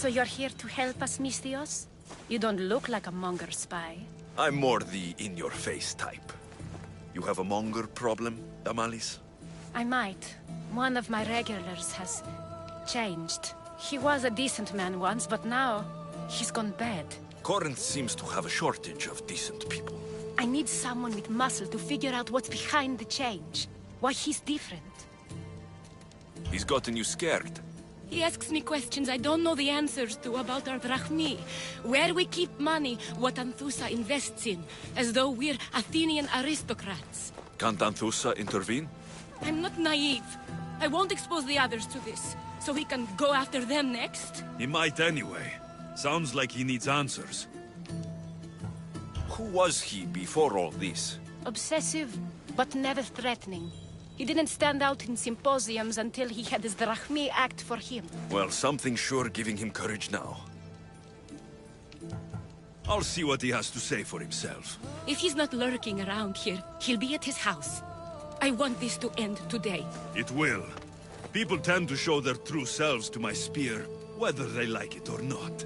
So you're here to help us, Misthios? You don't look like a monger spy. I'm more the in-your-face type. You have a monger problem, Damalis? I might. One of my regulars has changed. He was a decent man once, but now he's gone bad. Corinth seems to have a shortage of decent people. I need someone with muscle to figure out what's behind the change. Why he's different. He's gotten you scared. He asks me questions I don't know the answers to about our drachmi. Where we keep money, what Anthusa invests in. As though we're Athenian aristocrats. Can't Anthusa intervene? I'm not naive. I won't expose the others to this. So he can go after them next? He might anyway. Sounds like he needs answers. Who was he before all this? Obsessive, but never threatening. He didn't stand out in symposiums until he had his drachmi act for him. Well, something's sure giving him courage now. I'll see what he has to say for himself. If he's not lurking around here, he'll be at his house. I want this to end today. It will. People tend to show their true selves to my spear, whether they like it or not.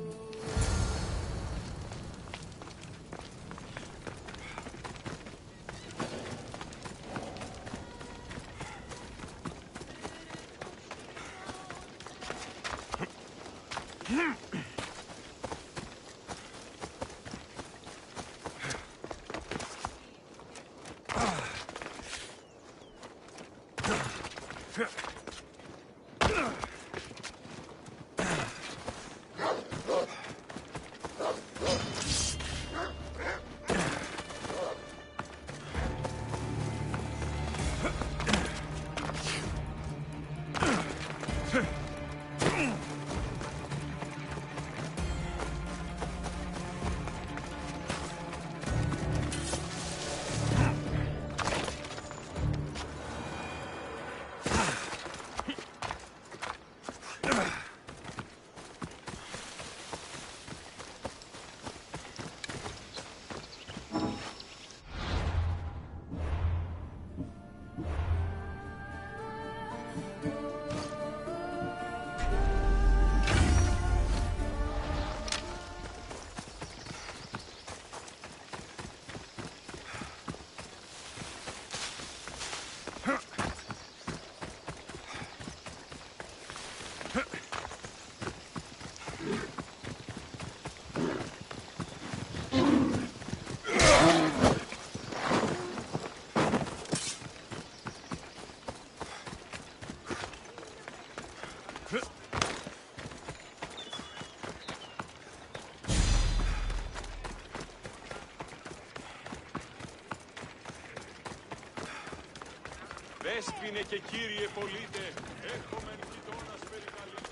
Δέσποινε και κύριε πολίτε, έρχομεν κοιτώνας περικαλείς.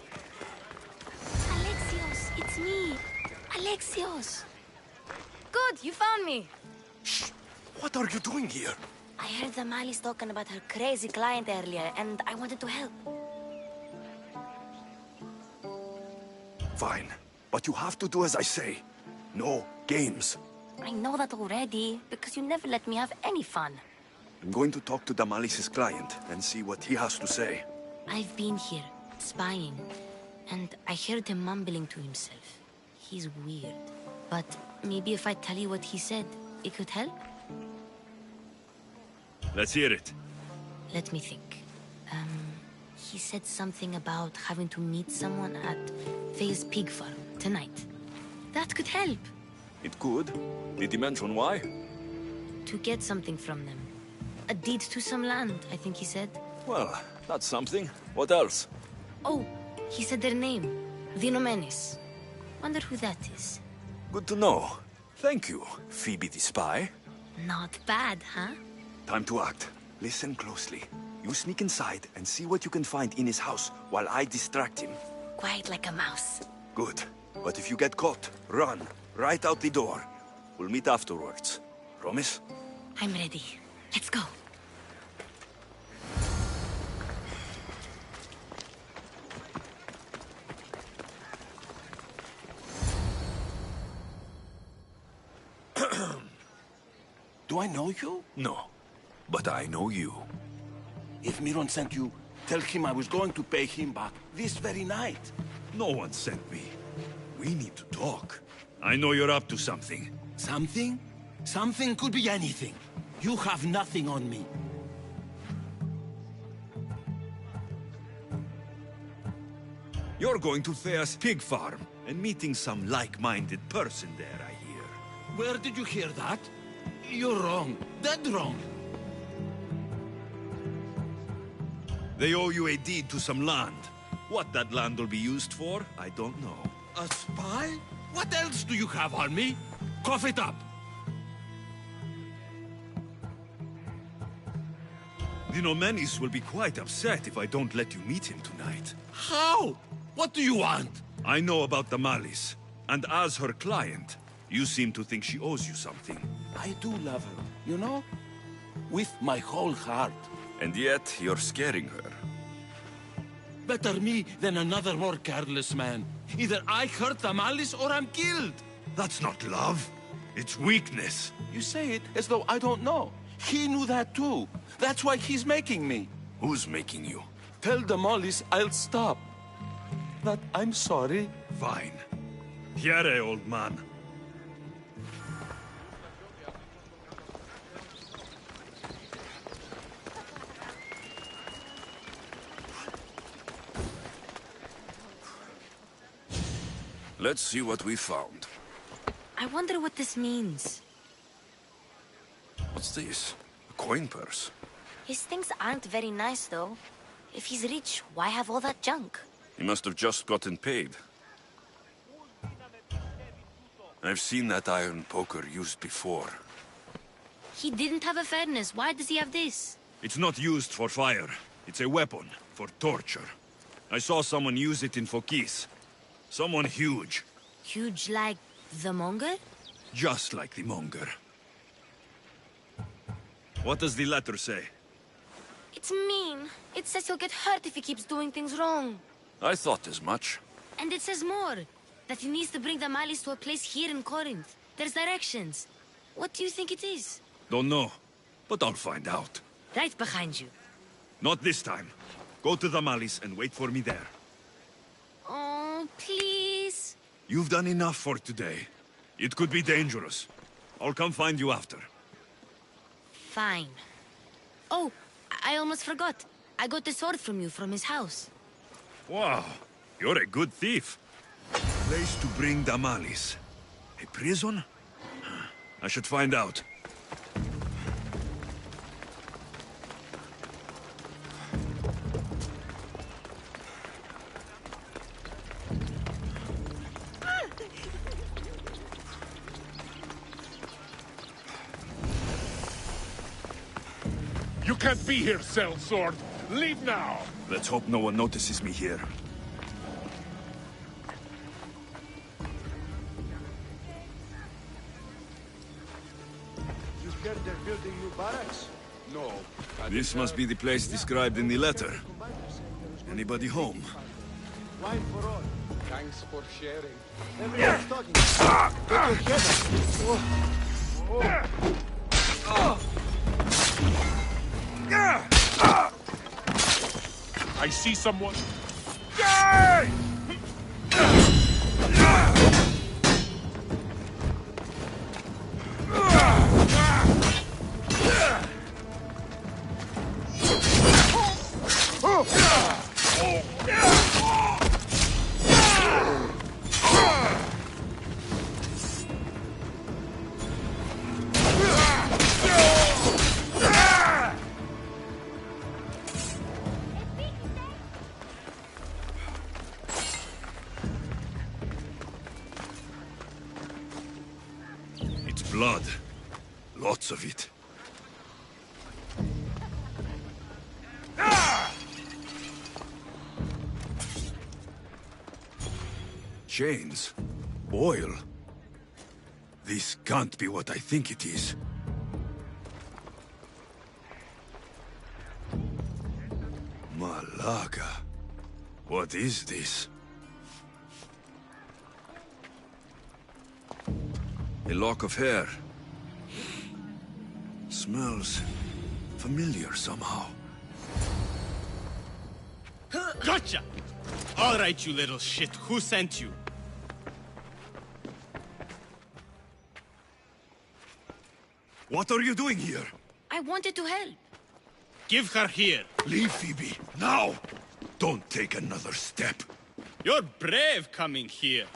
Alexios, it's me. Alexios. Good, you found me. Shh! What are you doing here? I heard the Mali's talking about her crazy client earlier, and I wanted to help. Fine, but you have to do as I say. No games. I know that already, because you never let me have any fun. I'm going to talk to Damalis' client and see what he has to say. I've been here, spying, and I heard him mumbling to himself. He's weird. But maybe if I tell you what he said, it could help? Let's hear it. Let me think. He said something about having to meet someone at Faye's pig farm tonight. That could help. It could. Did he mention why? To get something from them. A deed to some land, I think he said. Well, that's something. What else? Oh, he said their name. Vinomenis. Wonder who that is. Good to know. Thank you, Phoebe the spy. Not bad, huh? Time to act. Listen closely. You sneak inside and see what you can find in his house while I distract him. Quiet like a mouse. Good. But if you get caught, run. Right out the door. We'll meet afterwards. Promise? I'm ready. Let's go. Do I know you? No. But I know you. If Miron sent you, tell him I was going to pay him back this very night. No one sent me. We need to talk. I know you're up to something. Something? Something could be anything. You have nothing on me. You're going to Thea's pig farm and meeting some like-minded person there, I hear. Where did you hear that? You're wrong. Dead wrong. They owe you a deed to some land. What that land will be used for, I don't know. A spy? What else do you have on me? Cough it up. The Nomenis will be quite upset if I don't let you meet him tonight. How? What do you want? I know about the Malis, and as her client, you seem to think she owes you something. I do love her, you know? With my whole heart. And yet, you're scaring her. Better me than another more careless man. Either I hurt the Malice or I'm killed. That's not love. It's weakness. You say it as though I don't know. He knew that too. That's why he's making me. Who's making you? Tell the Mollies I'll stop. That I'm sorry. Fine. Here, old man. Let's see what we found. I wonder what this means. What's this? A coin purse? His things aren't very nice, though. If he's rich, why have all that junk? He must have just gotten paid. I've seen that iron poker used before. He didn't have a furnace. Why does he have this? It's not used for fire. It's a weapon for torture. I saw someone use it in Fokis. Someone huge. Huge like the Monger? Just like the Monger. What does the letter say? It's mean. It says he'll get hurt if he keeps doing things wrong. I thought as much. And it says more. That he needs to bring the Malis to a place here in Corinth. There's directions. What do you think it is? Don't know, but I'll find out. Right behind you. Not this time. Go to the Malis and wait for me there. Oh, please. You've done enough for today. It could be dangerous. I'll come find you after. Fine. Oh, I almost forgot. I got the sword from you from his house. Wow, you're a good thief. Place to bring the Malis. A prison? I should find out. You can't be here, sellsword. Leave now. Let's hope no one notices me here. You heard they're building new barracks? No. This must be the place described in the letter. Anybody home? Wine for all. Thanks for sharing. Everyone's talking. Get your head up. I see someone. Blood. Lots of it. Chains. Oil. This can't be what I think it is. Malaga. What is this? A lock of hair. Smells familiar somehow. Gotcha! All right, you little shit. Who sent you? What are you doing here? I wanted to help. Give her here. Leave Phoebe, now! Don't take another step. You're brave coming here.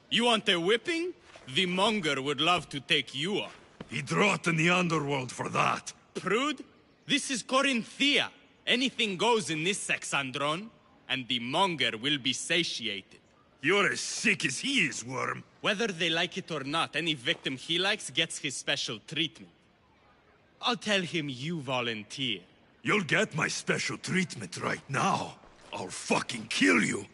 You want a whipping? The monger would love to take you on. He'd rot in the underworld for that. Prude, this is Corinthia. Anything goes in this Sexandron, and the monger will be satiated. You're as sick as he is, Worm. Whether they like it or not, any victim he likes gets his special treatment. I'll tell him you volunteer. You'll get my special treatment right now. I'll fucking kill you.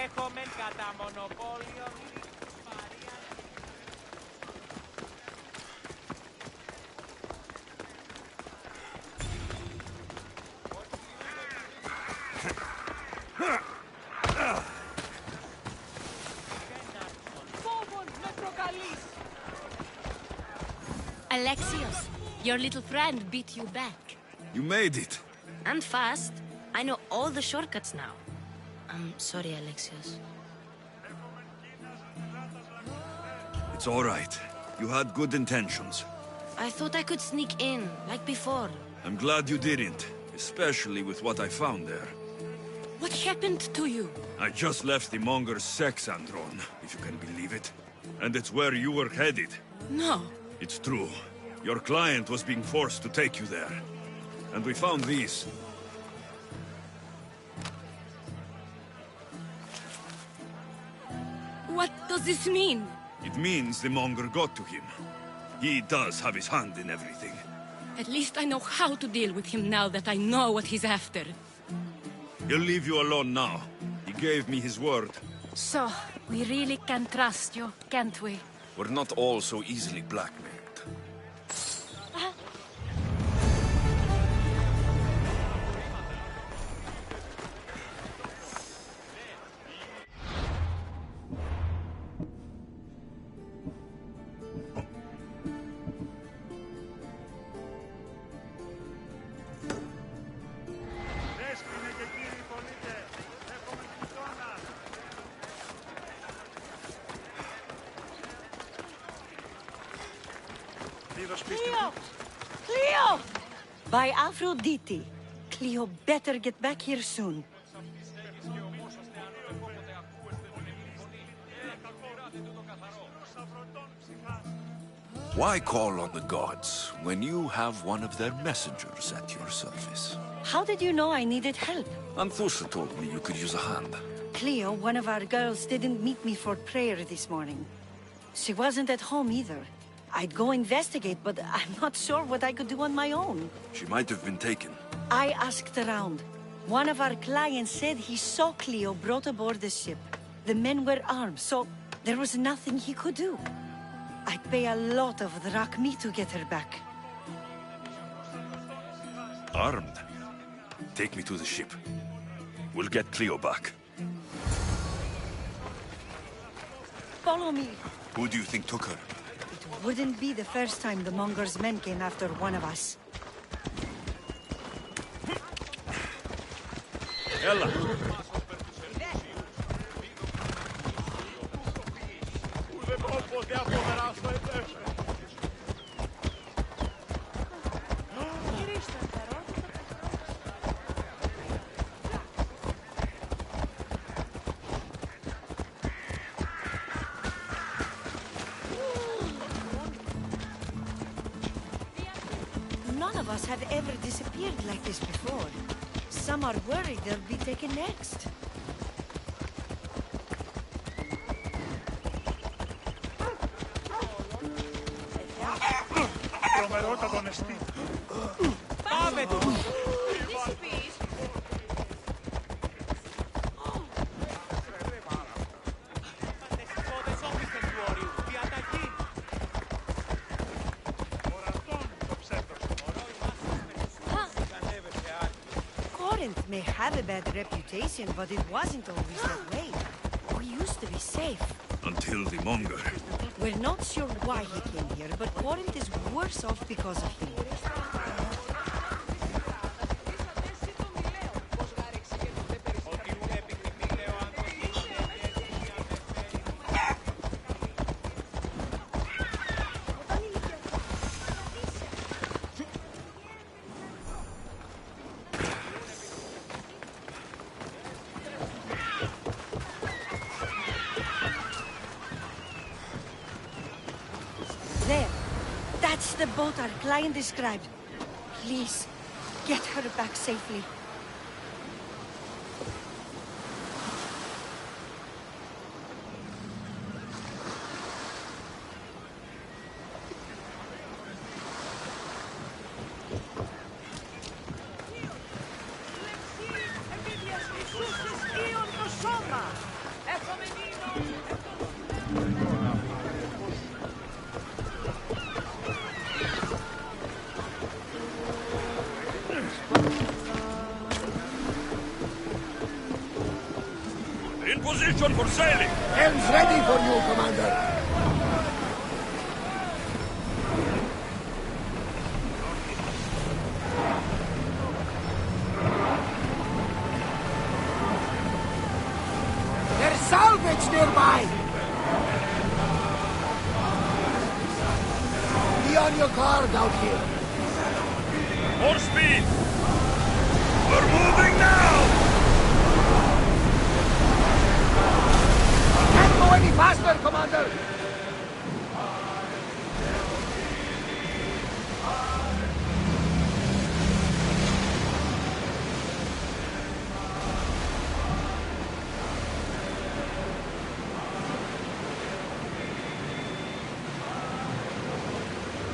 Έχομεν κατά μονοπόλιο Μαρία. Φόβον με προκαλείς. Alexios, your little friend beat you back. You made it. And fast. I know all the shortcuts now. I'm sorry, Alexios. It's all right. You had good intentions. I thought I could sneak in, like before. I'm glad you didn't, especially with what I found there. What happened to you? I just left the monger's Sexandron, if you can believe it. And it's where you were headed. No. It's true. Your client was being forced to take you there. And we found these. What does this mean? It means the monger got to him. He does have his hand in everything. At least I know how to deal with him now that I know what he's after. He'll leave you alone now. He gave me his word. So, we really can trust you, can't we? We're not all so easily blackmailed. Cleo! Cleo! By Aphrodite. Cleo better get back here soon. Why call on the gods when you have one of their messengers at your service? How did you know I needed help? Anthusa told me you could use a hand. Cleo, one of our girls, didn't meet me for prayer this morning. She wasn't at home either. I'd go investigate, but I'm not sure what I could do on my own. She might have been taken. I asked around. One of our clients said he saw Cleo brought aboard the ship. The men were armed, so there was nothing he could do. I'd pay a lot of drachmi to get her back. Armed? Take me to the ship. We'll get Cleo back. Follow me. Who do you think took her? It wouldn't be the first time the Monger's men came after one of us. Ella! None of us have ever disappeared like this before. Some are worried they'll be taken next. Τρομερότατο νεστή. Πάμε τους! may have a bad reputation, but it wasn't always that way. We used to be safe. Until the Monger. We're not sure why he came here, but Corinth is worse off because of him. There. That's the boat our client described. Please, get her back safely. In position for sailing! Helm's ready for you, Commander. There's salvage nearby! Be on your guard out here. More speed! We're moving now! Can't go any faster, Commander!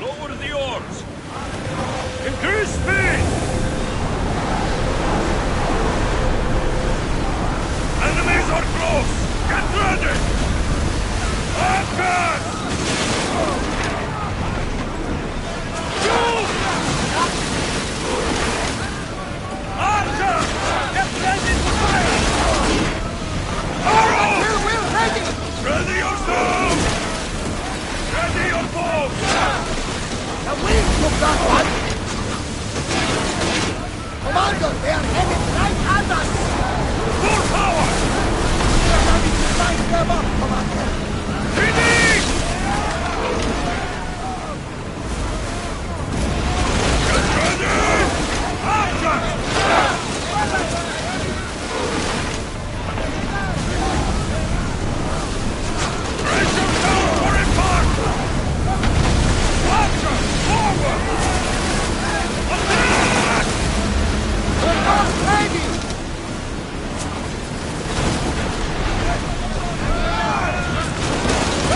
Lower the oars! Increase speed! Enemies are close! Get ready! Anchor! Shoot! Archer! Get ready to fire! Arrows! We're ready! Ready yourself! Ready your bow! The wind took that one! Commander, they are headed right at us! Full power! We're having to line them up, Commander! Ready! Get ready! Archer! Raise yourself for impact! Archer! Forward! Attack! We're not ready!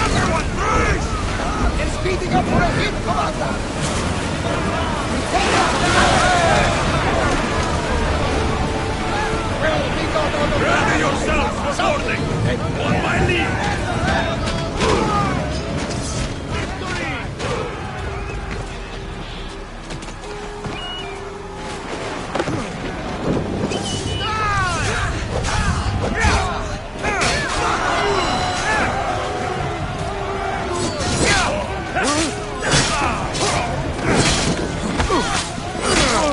Everyone freeze! They're speeding up for a hit, Commander! Take us! Well, we got out of Ready yourselves for boarding! On my lead!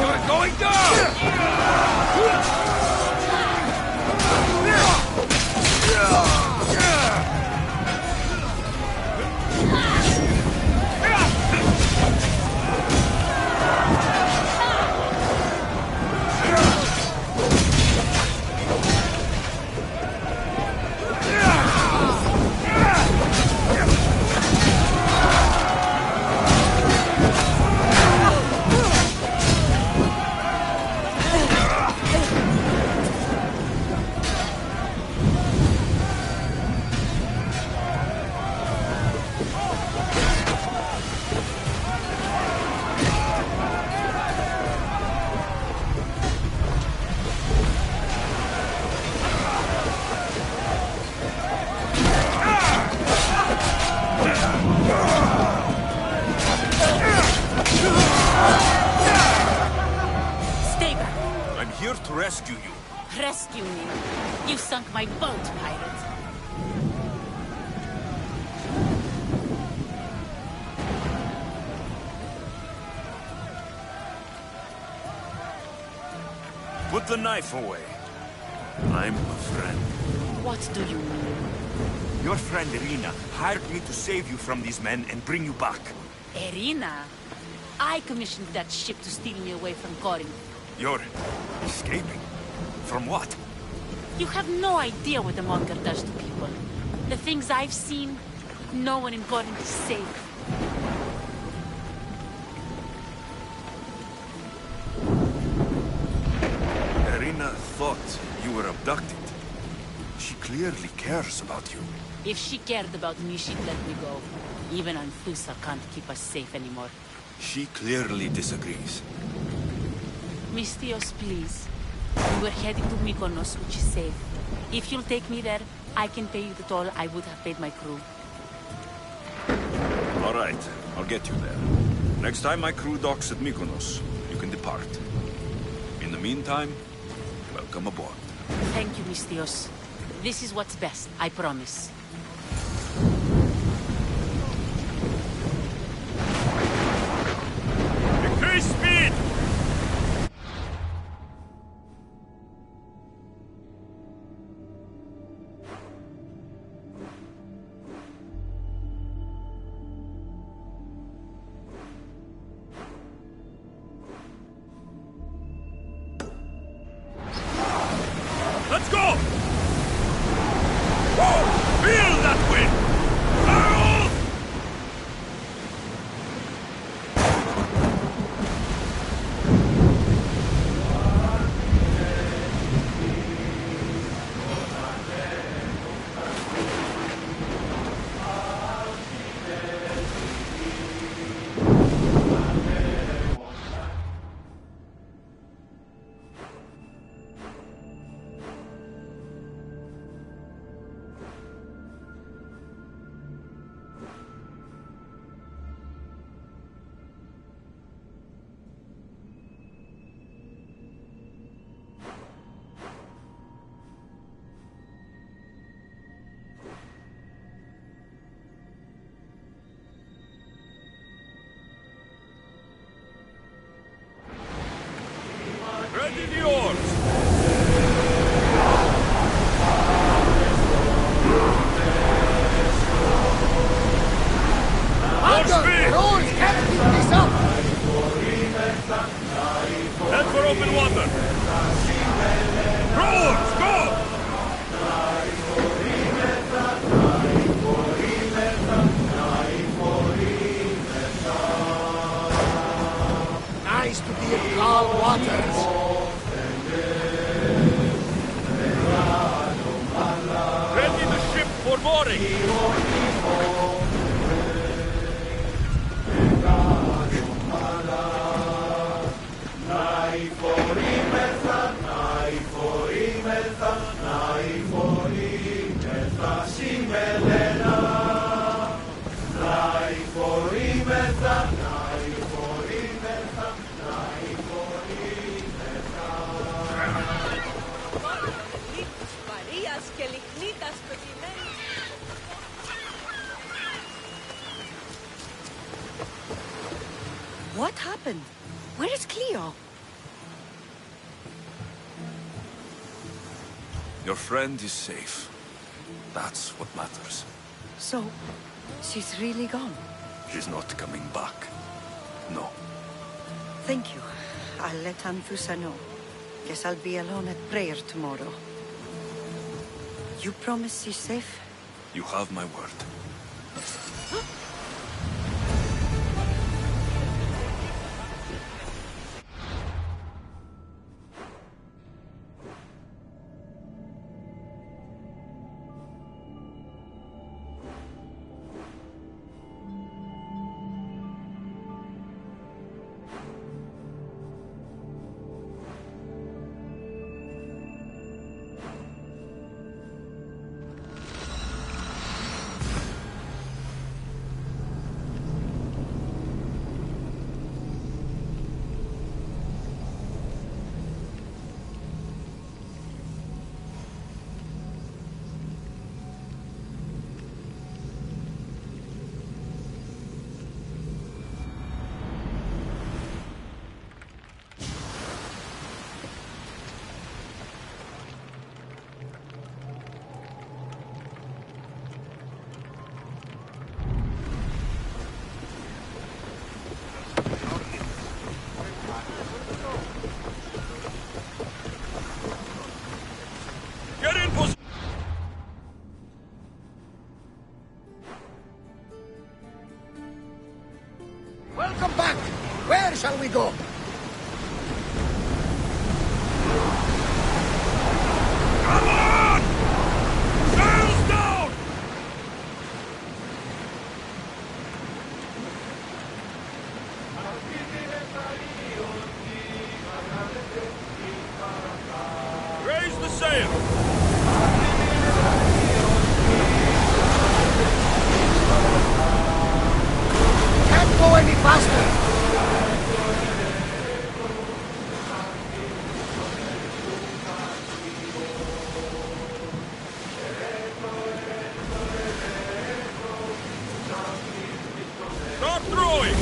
You're going down! rescue you. Rescue me. You sunk my boat, pirate. Put the knife away. I'm a friend. What do you mean? Your friend Irina hired me to save you from these men and bring you back. Irina? I commissioned that ship to steal me away from Corinth. You're escaping? From what? You have no idea what the Monger does to people. The things I've seen, no one in Corinth is safe. Irina thought you were abducted. She clearly cares about you. If she cared about me, she'd let me go. Even Anthusa can't keep us safe anymore. She clearly disagrees. Mistios, please. We were heading to Mykonos, which is safe. If you'll take me there, I can pay you the toll I would have paid my crew. All right, I'll get you there. Next time my crew docks at Mykonos, you can depart. In the meantime, welcome aboard. Thank you, Mistios. This is what's best, I promise. Increase speed! Let's go! Whoa! Feel that wind! Ow! Ready the oars! More speed! Roll! Can't keep this up! Head for open water! Rowers, go! Nice to be in calm waters. Ready the ship for mooring! What happened? Where is Cleo? Your friend is safe. That's what matters. So, she's really gone. She's not coming back. No. Thank you. I'll let Anthusa know. Guess I'll be alone at prayer tomorrow. You promise she's safe? You have my word. go. Come on! Sails down! Raise the sail! Can't go any faster. Start throwing!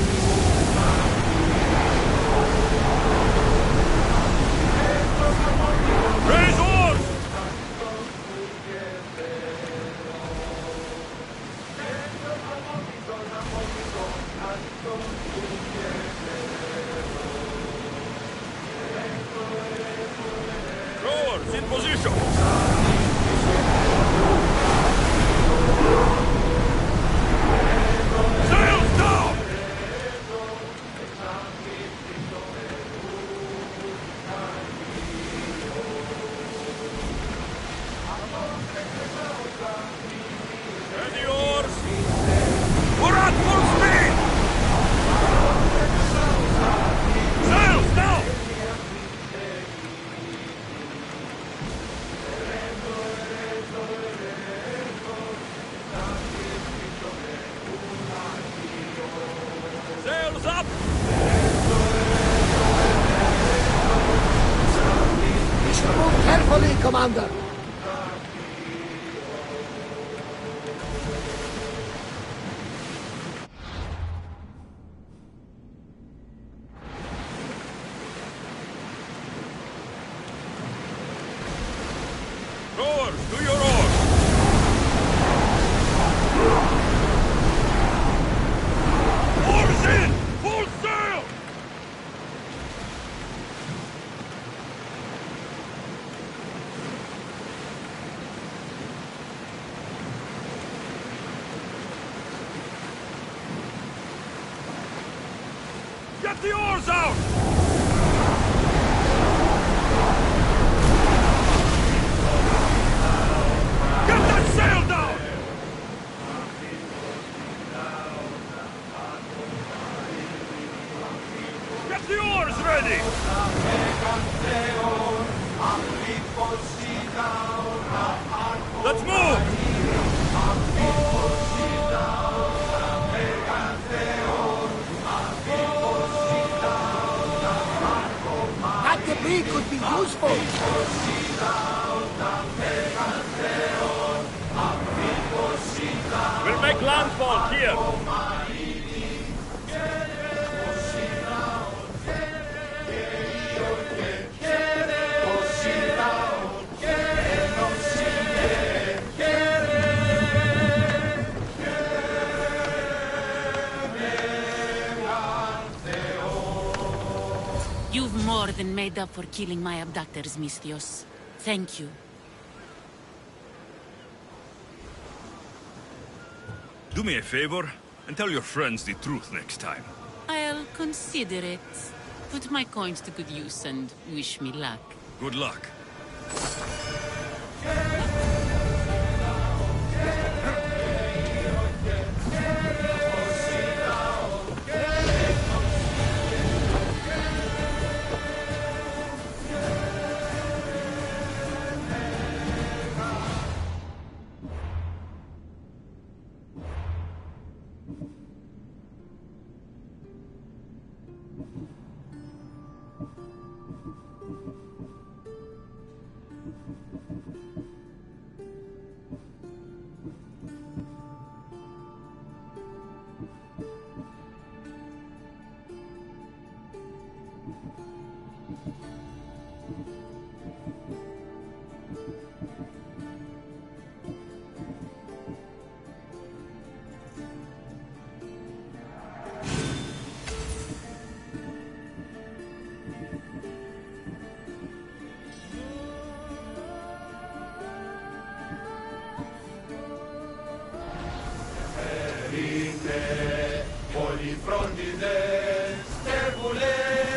Raise oars! Rowers in position! Sails down! Ready oars! We're at full speed! Sails now! Sails up! We should move carefully, Commander. Rowers, do your oars! Oars in! Full sail! Get the oars out! Get that sail down! Get the oars ready! Let's move! That debris could be useful. We'll make landfall here! You've more than made up for killing my abductors, Misthios. Thank you. Do me a favor and tell your friends the truth next time. I'll consider it. Put my coins to good use and wish me luck. Good luck. Πολυφρόντιδες, στέρβουλες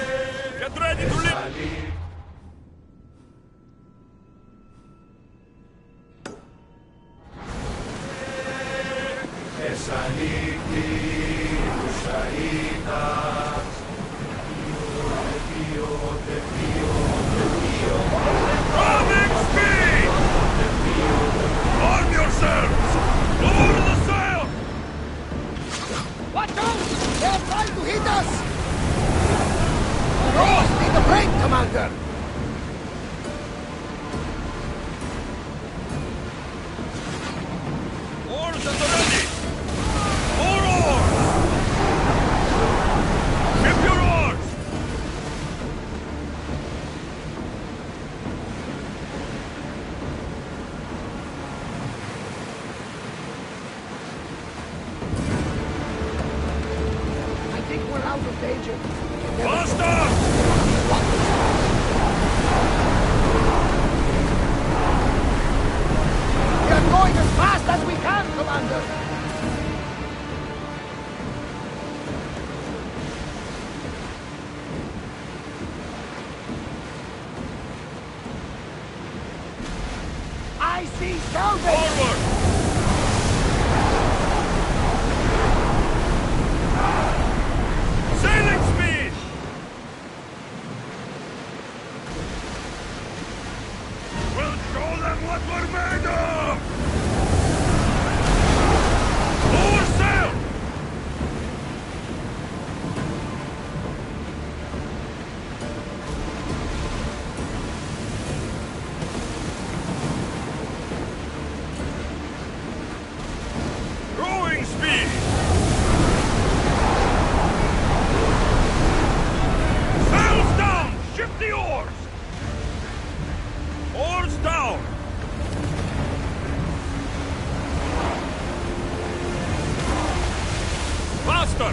Coming speed! Arm yourselves! Lower the sail! Watch out! They're trying to hit us! Ross, need a break, Commander! Oars at the ready! More oars! Ship your oars! I think we're out of danger. Faster! We are going as fast as we can, Commander! I see salvage! Forward! Sailing speed! We'll show them what we're made of! Lower sail! Rowing speed! Sails down! Shift the oars! Oars down! Faster!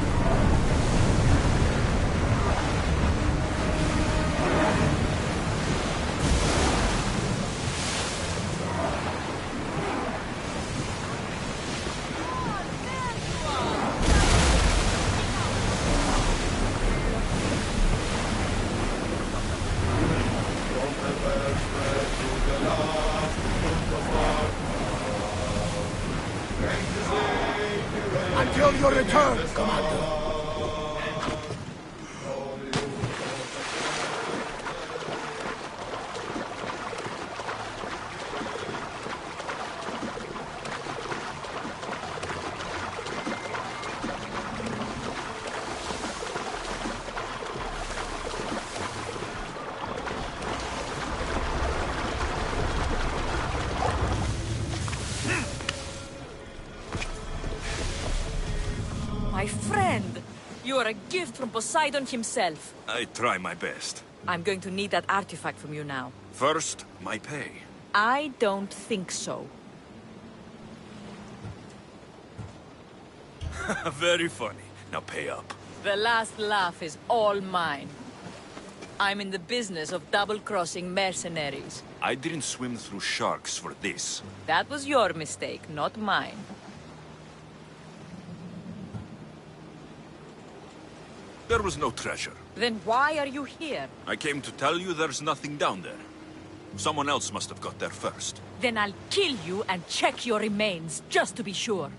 Until your return, Commander! My friend! You are a gift from Poseidon himself. I try my best. I'm going to need that artifact from you now. First, my pay. I don't think so. Very funny. Now pay up. The last laugh is all mine. I'm in the business of double-crossing mercenaries. I didn't swim through sharks for this. That was your mistake, not mine. There was no treasure. Then why are you here? I came to tell you there's nothing down there. Someone else must have got there first. Then I'll kill you and check your remains, just to be sure.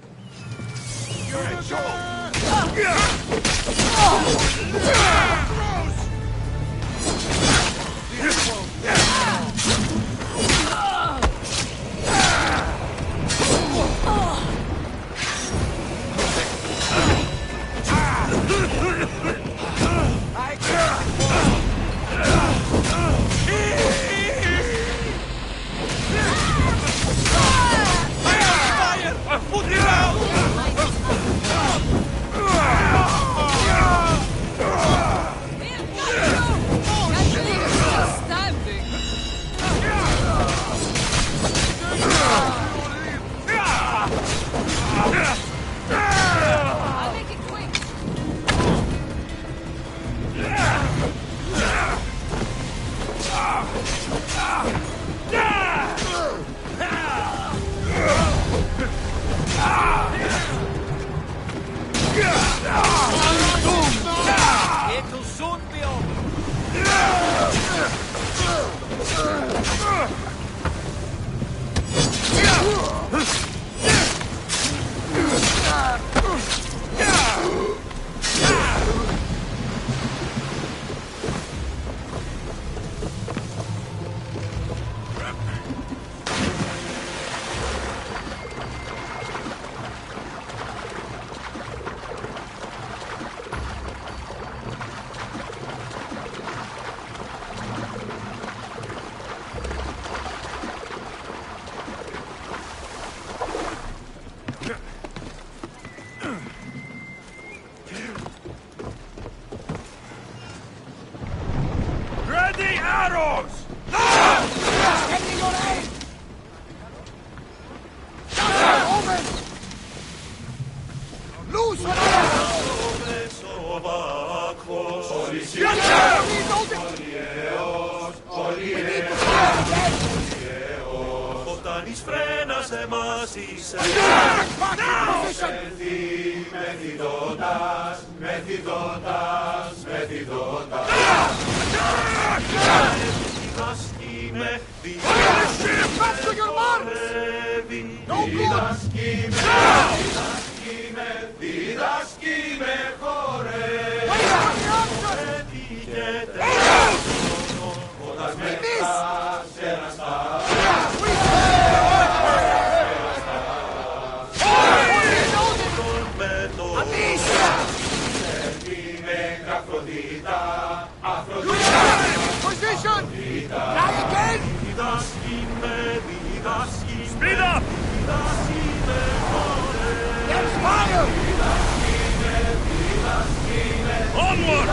Φτάνεις φρένα σε μας είσαι. Έρθει μεθυδότας, μεθυδότας, μεθυδότας. Διδάσκει με, διδάσκει με, διδάσκει με χορεύει. Έτυχεται όταν μετράς εραστάς. Position! Now again! Speed up! There's fire! Onward!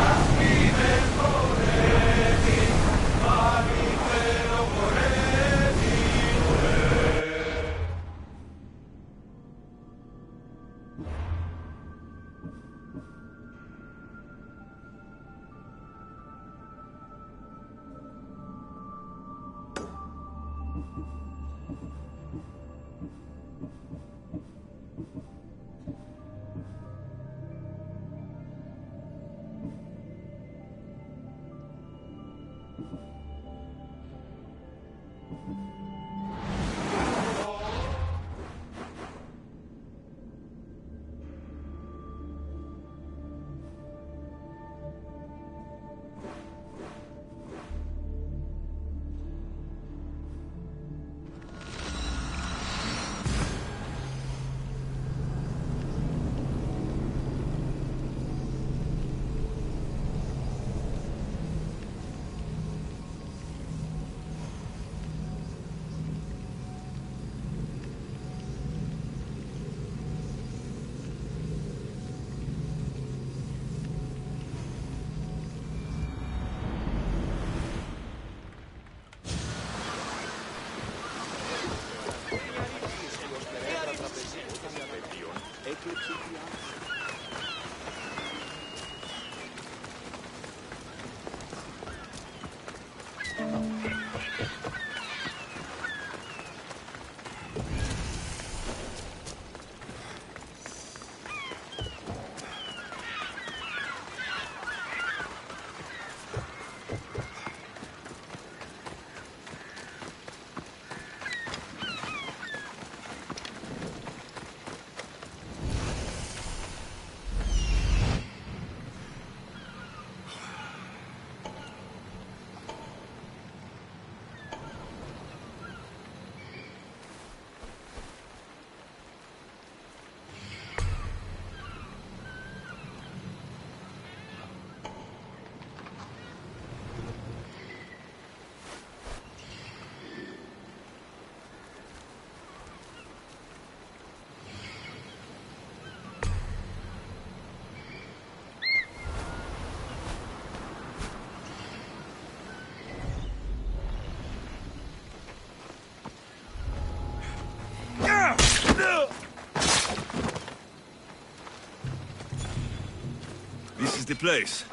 This is the place.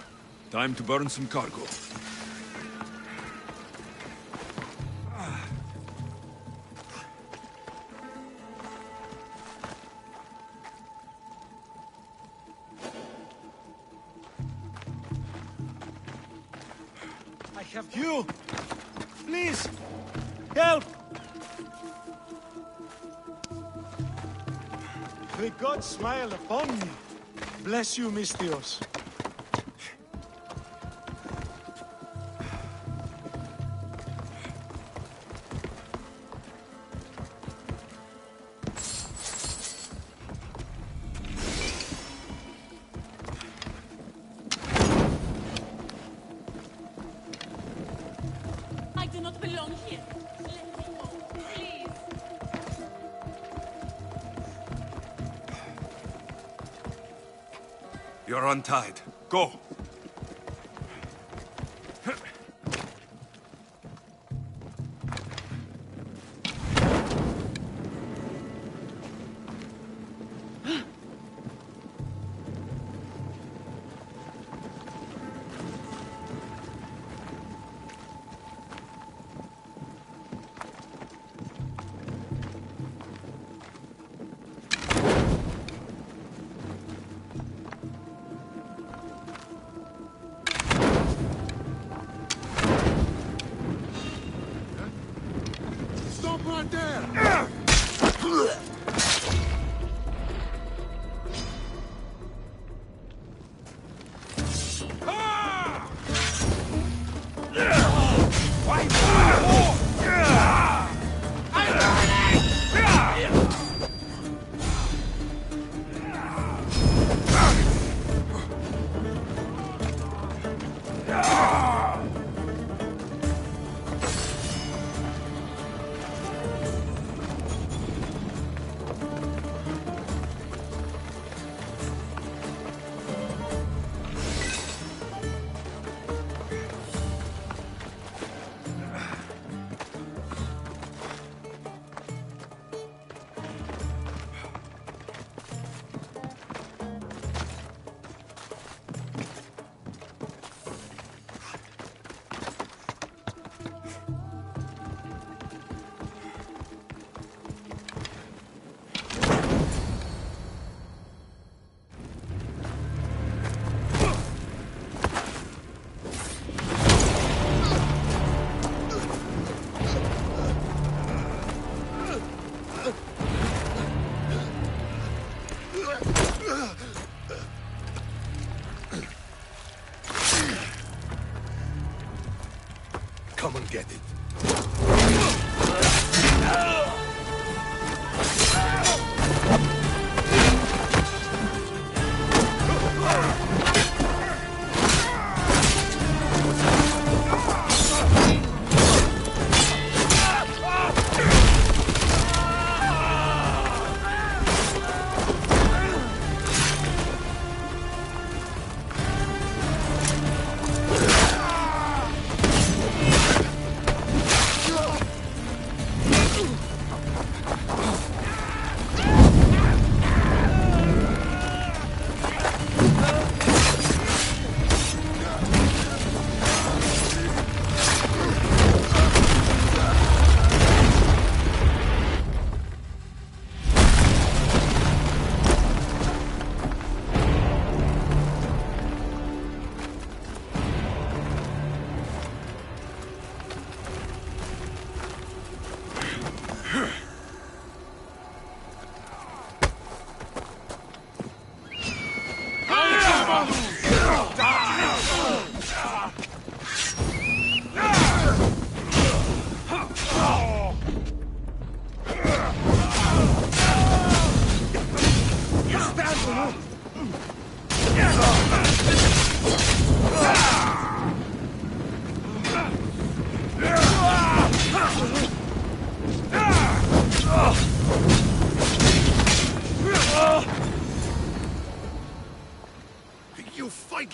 Time to burn some cargo. I have you! Please! Help! May God smile upon me. Bless you, Mistios. I do not belong here. Let me go, please. You're untied. Go.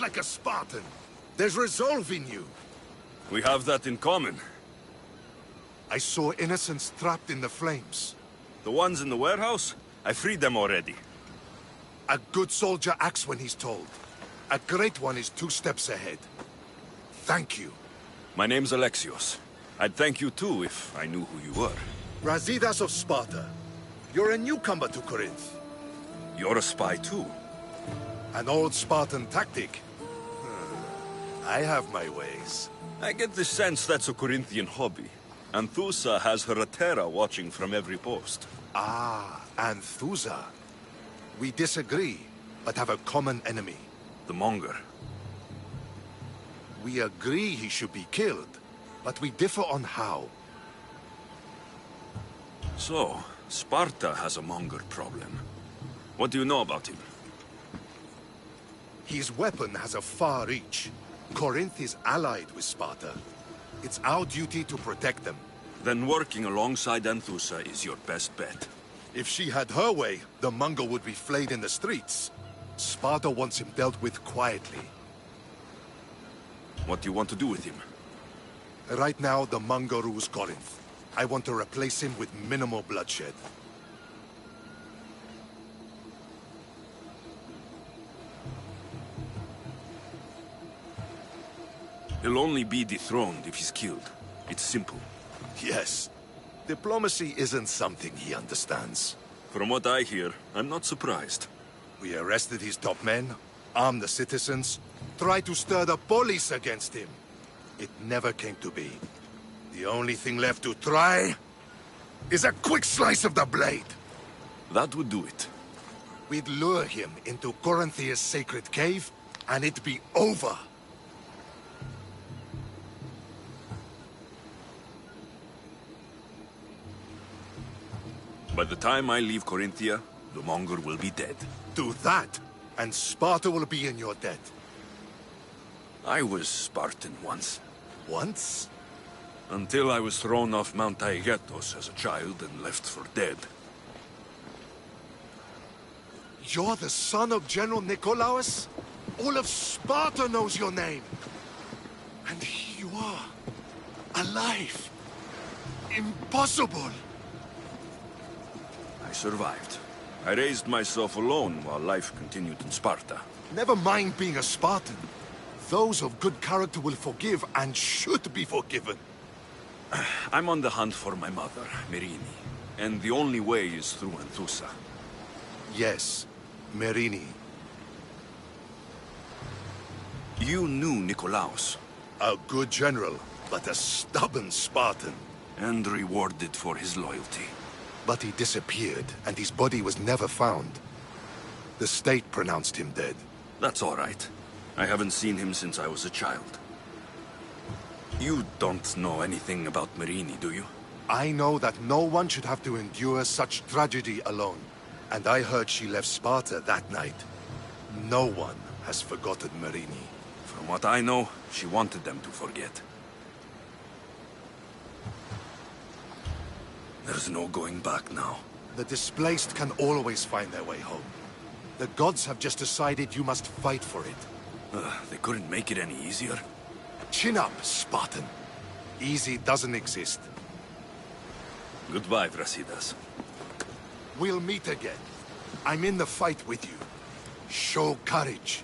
fight like a Spartan. There's resolve in you. We have that in common. I saw innocents trapped in the flames. The ones in the warehouse? I freed them already. A good soldier acts when he's told. A great one is 2 steps ahead. Thank you. My name's Alexios. I'd thank you too if I knew who you were. Brasidas of Sparta. You're a newcomer to Corinth. You're a spy too. An old Spartan tactic. I have my ways. I get the sense that's a Corinthian hobby. Anthusa has her Atera watching from every post. Ah, Anthusa. We disagree, but have a common enemy. The Monger. We agree he should be killed, but we differ on how. So, Sparta has a Monger problem. What do you know about him? His weapon has a far reach. Corinth is allied with Sparta. It's our duty to protect them. Then working alongside Anthusa is your best bet. If she had her way, the Mongol would be flayed in the streets. Sparta wants him dealt with quietly. What do you want to do with him? Right now, the Mongol rules Corinth. I want to replace him with minimal bloodshed. He'll only be dethroned if he's killed. It's simple. Yes. Diplomacy isn't something he understands. From what I hear, I'm not surprised. We arrested his top men, armed the citizens, tried to stir the police against him. It never came to be. The only thing left to try is a quick slice of the blade. That would do it. We'd lure him into Corinthia's sacred cave, and it'd be over. By the time I leave Corinthia, the Monger will be dead. Do that, and Sparta will be in your debt. I was Spartan once. Once? Until I was thrown off Mount Taygetos as a child and left for dead. You're the son of General Nikolaos? All of Sparta knows your name. And here you are, alive. Impossible. I survived. I raised myself alone while life continued in Sparta. Never mind being a Spartan. Those of good character will forgive and should be forgiven. I'm on the hunt for my mother, Merini. And the only way is through Anthusa. Yes, Merini. You knew Nikolaos. A good general, but a stubborn Spartan. And rewarded for his loyalty. But he disappeared, and his body was never found. The state pronounced him dead. That's all right. I haven't seen him since I was a child. You don't know anything about Merini, do you? I know that no one should have to endure such tragedy alone. And I heard she left Sparta that night. No one has forgotten Merini. From what I know, she wanted them to forget. There's no going back now. The displaced can always find their way home. The gods have just decided you must fight for it. They couldn't make it any easier. Chin up, Spartan. Easy doesn't exist. Goodbye, Brasidas. We'll meet again. I'm in the fight with you. Show courage.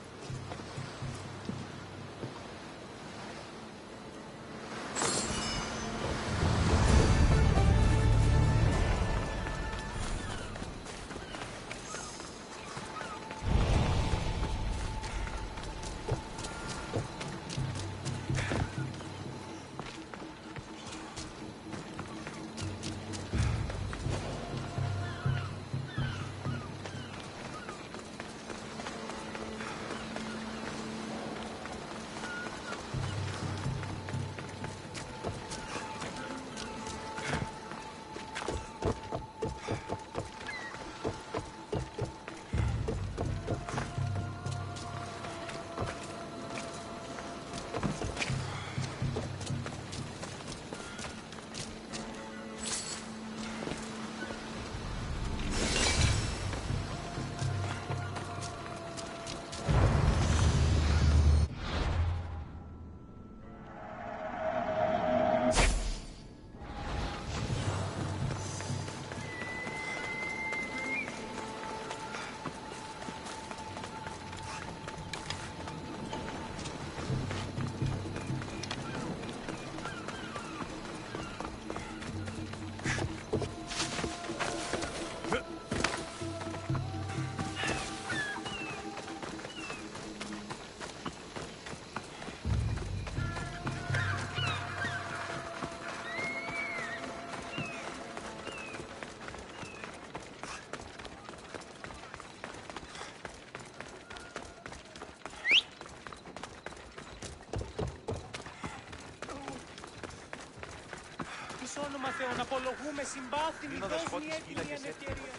με συμπάθη, μη δώσ' μια έτοιμη ανευκαιρία.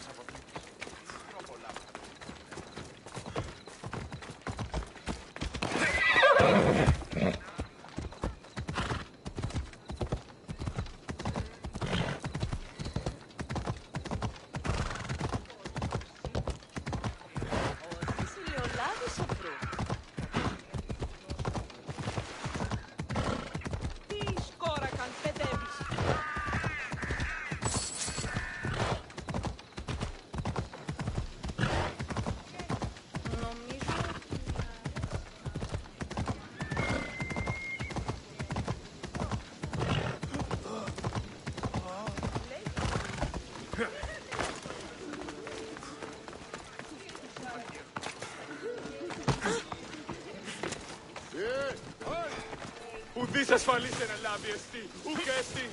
Ουδής ασφαλής εν ελάβει εστί, ουκ εστί.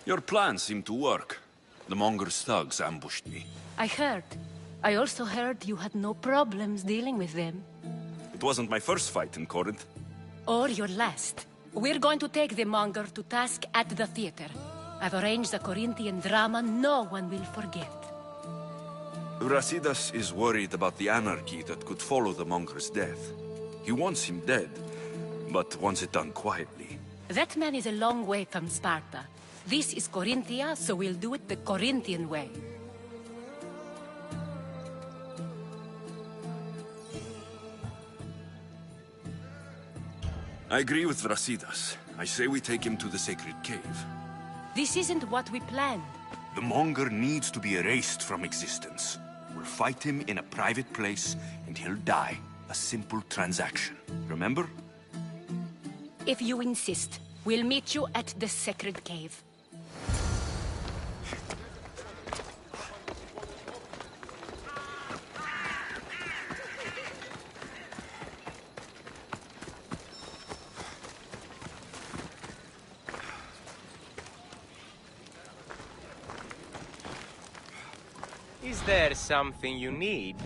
Your plan seemed to work. The Monger's thugs ambushed me. I heard. I also heard you had no problems dealing with them. It wasn't my first fight in Corinth. Or your last. We're going to take the Monger to task at the theater. I've arranged a Corinthian drama no one will forget. Brasidas is worried about the anarchy that could follow the Monger's death. He wants him dead, but wants it done quietly. That man is a long way from Sparta. This is Corinthia, so we'll do it the Corinthian way. I agree with Brasidas. I say we take him to the sacred cave. This isn't what we planned. The Monger needs to be erased from existence. We'll fight him in a private place, and he'll die. A simple transaction. Remember? If you insist, we'll meet you at the sacred cave. Is there something you need?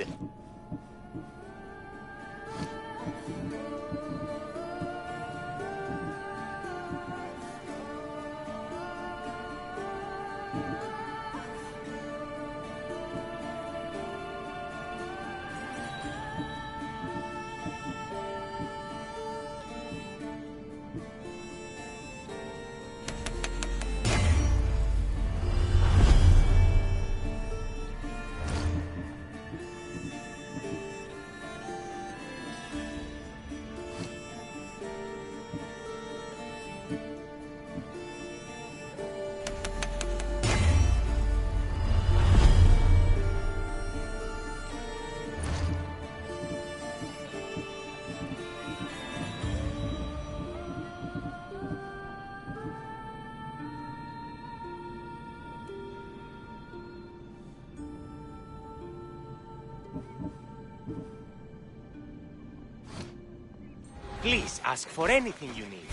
Please ask for anything you need.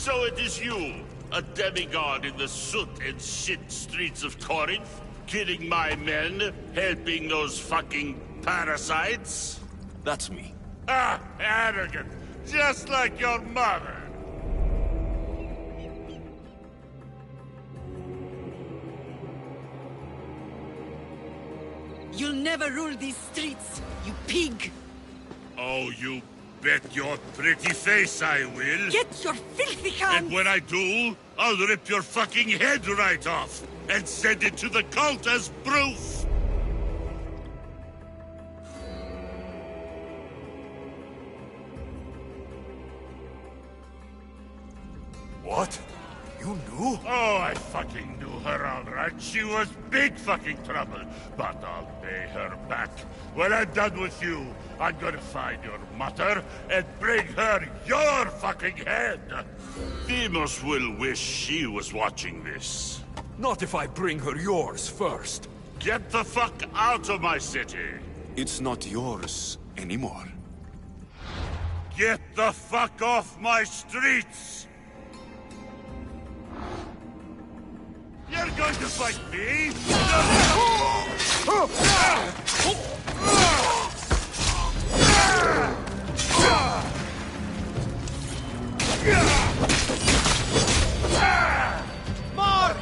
So it is you, a demigod in the soot and shit streets of Corinth, killing my men, helping those fucking parasites? That's me. Ah, arrogant, just like your mother. You'll never rule these streets, you pig! Oh, you bet your pretty face I will. Get your filthy hands! And when I do, I'll rip your fucking head right off and send it to the cult as proof. What? You knew? Oh, I fucking knew her all right. She was big fucking trouble. But I'll pay her back. When I'm done with you, I'm gonna find your mother and bring her your fucking head. Demos will wish she was watching this. Not if I bring her yours first. Get the fuck out of my city. It's not yours anymore. Get the fuck off my streets. You're going to fight me? Mark!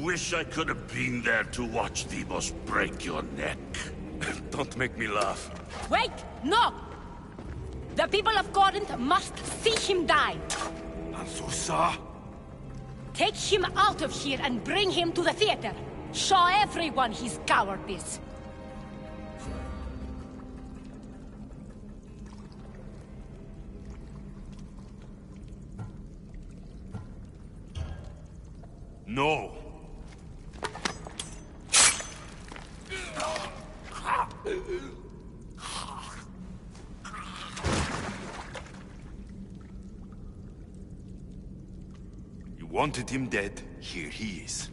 Wish I could have been there to watch Demos break your neck. Don't make me laugh. Wait! No! The people of Corinth must see him die! Anthusa? Take him out of here and bring him to the theater! Show everyone his cowardice! No. You wanted him dead. Here he is.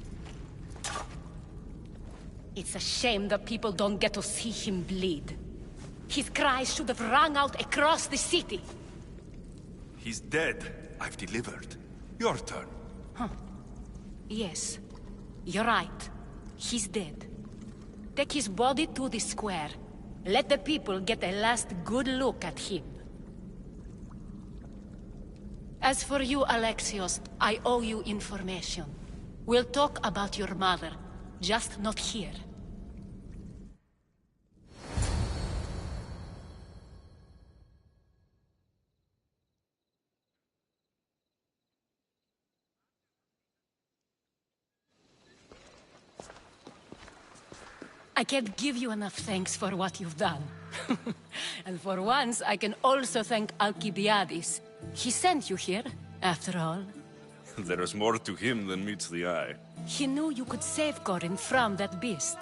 It's a shame that people don't get to see him bleed. His cries should have rung out across the city. He's dead. I've delivered. Your turn. Huh. Yes. You're right. He's dead. Take his body to the square. Let the people get a last good look at him. As for you, Alexios, I owe you information. We'll talk about your mother, just not here. I can't give you enough thanks for what you've done. And for once, I can also thank Alcibiades. He sent you here, after all. There is more to him than meets the eye. He knew you could save Corinth from that beast.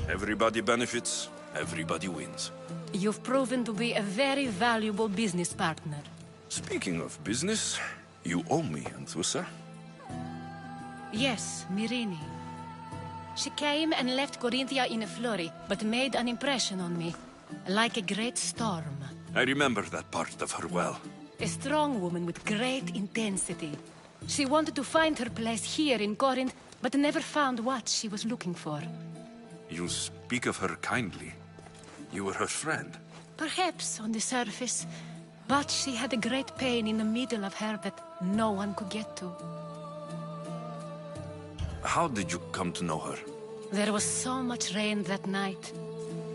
Everybody benefits, everybody wins. You've proven to be a very valuable business partner. Speaking of business, you owe me, Anthusa. Yes, Myrine. She came and left Corinthia in a flurry, but made an impression on me. Like a great storm. I remember that part of her well. A strong woman with great intensity. She wanted to find her place here in Corinth, but never found what she was looking for. You speak of her kindly. You were her friend. Perhaps on the surface, but she had a great pain in the middle of her that no one could get to. How did you come to know her? There was so much rain that night.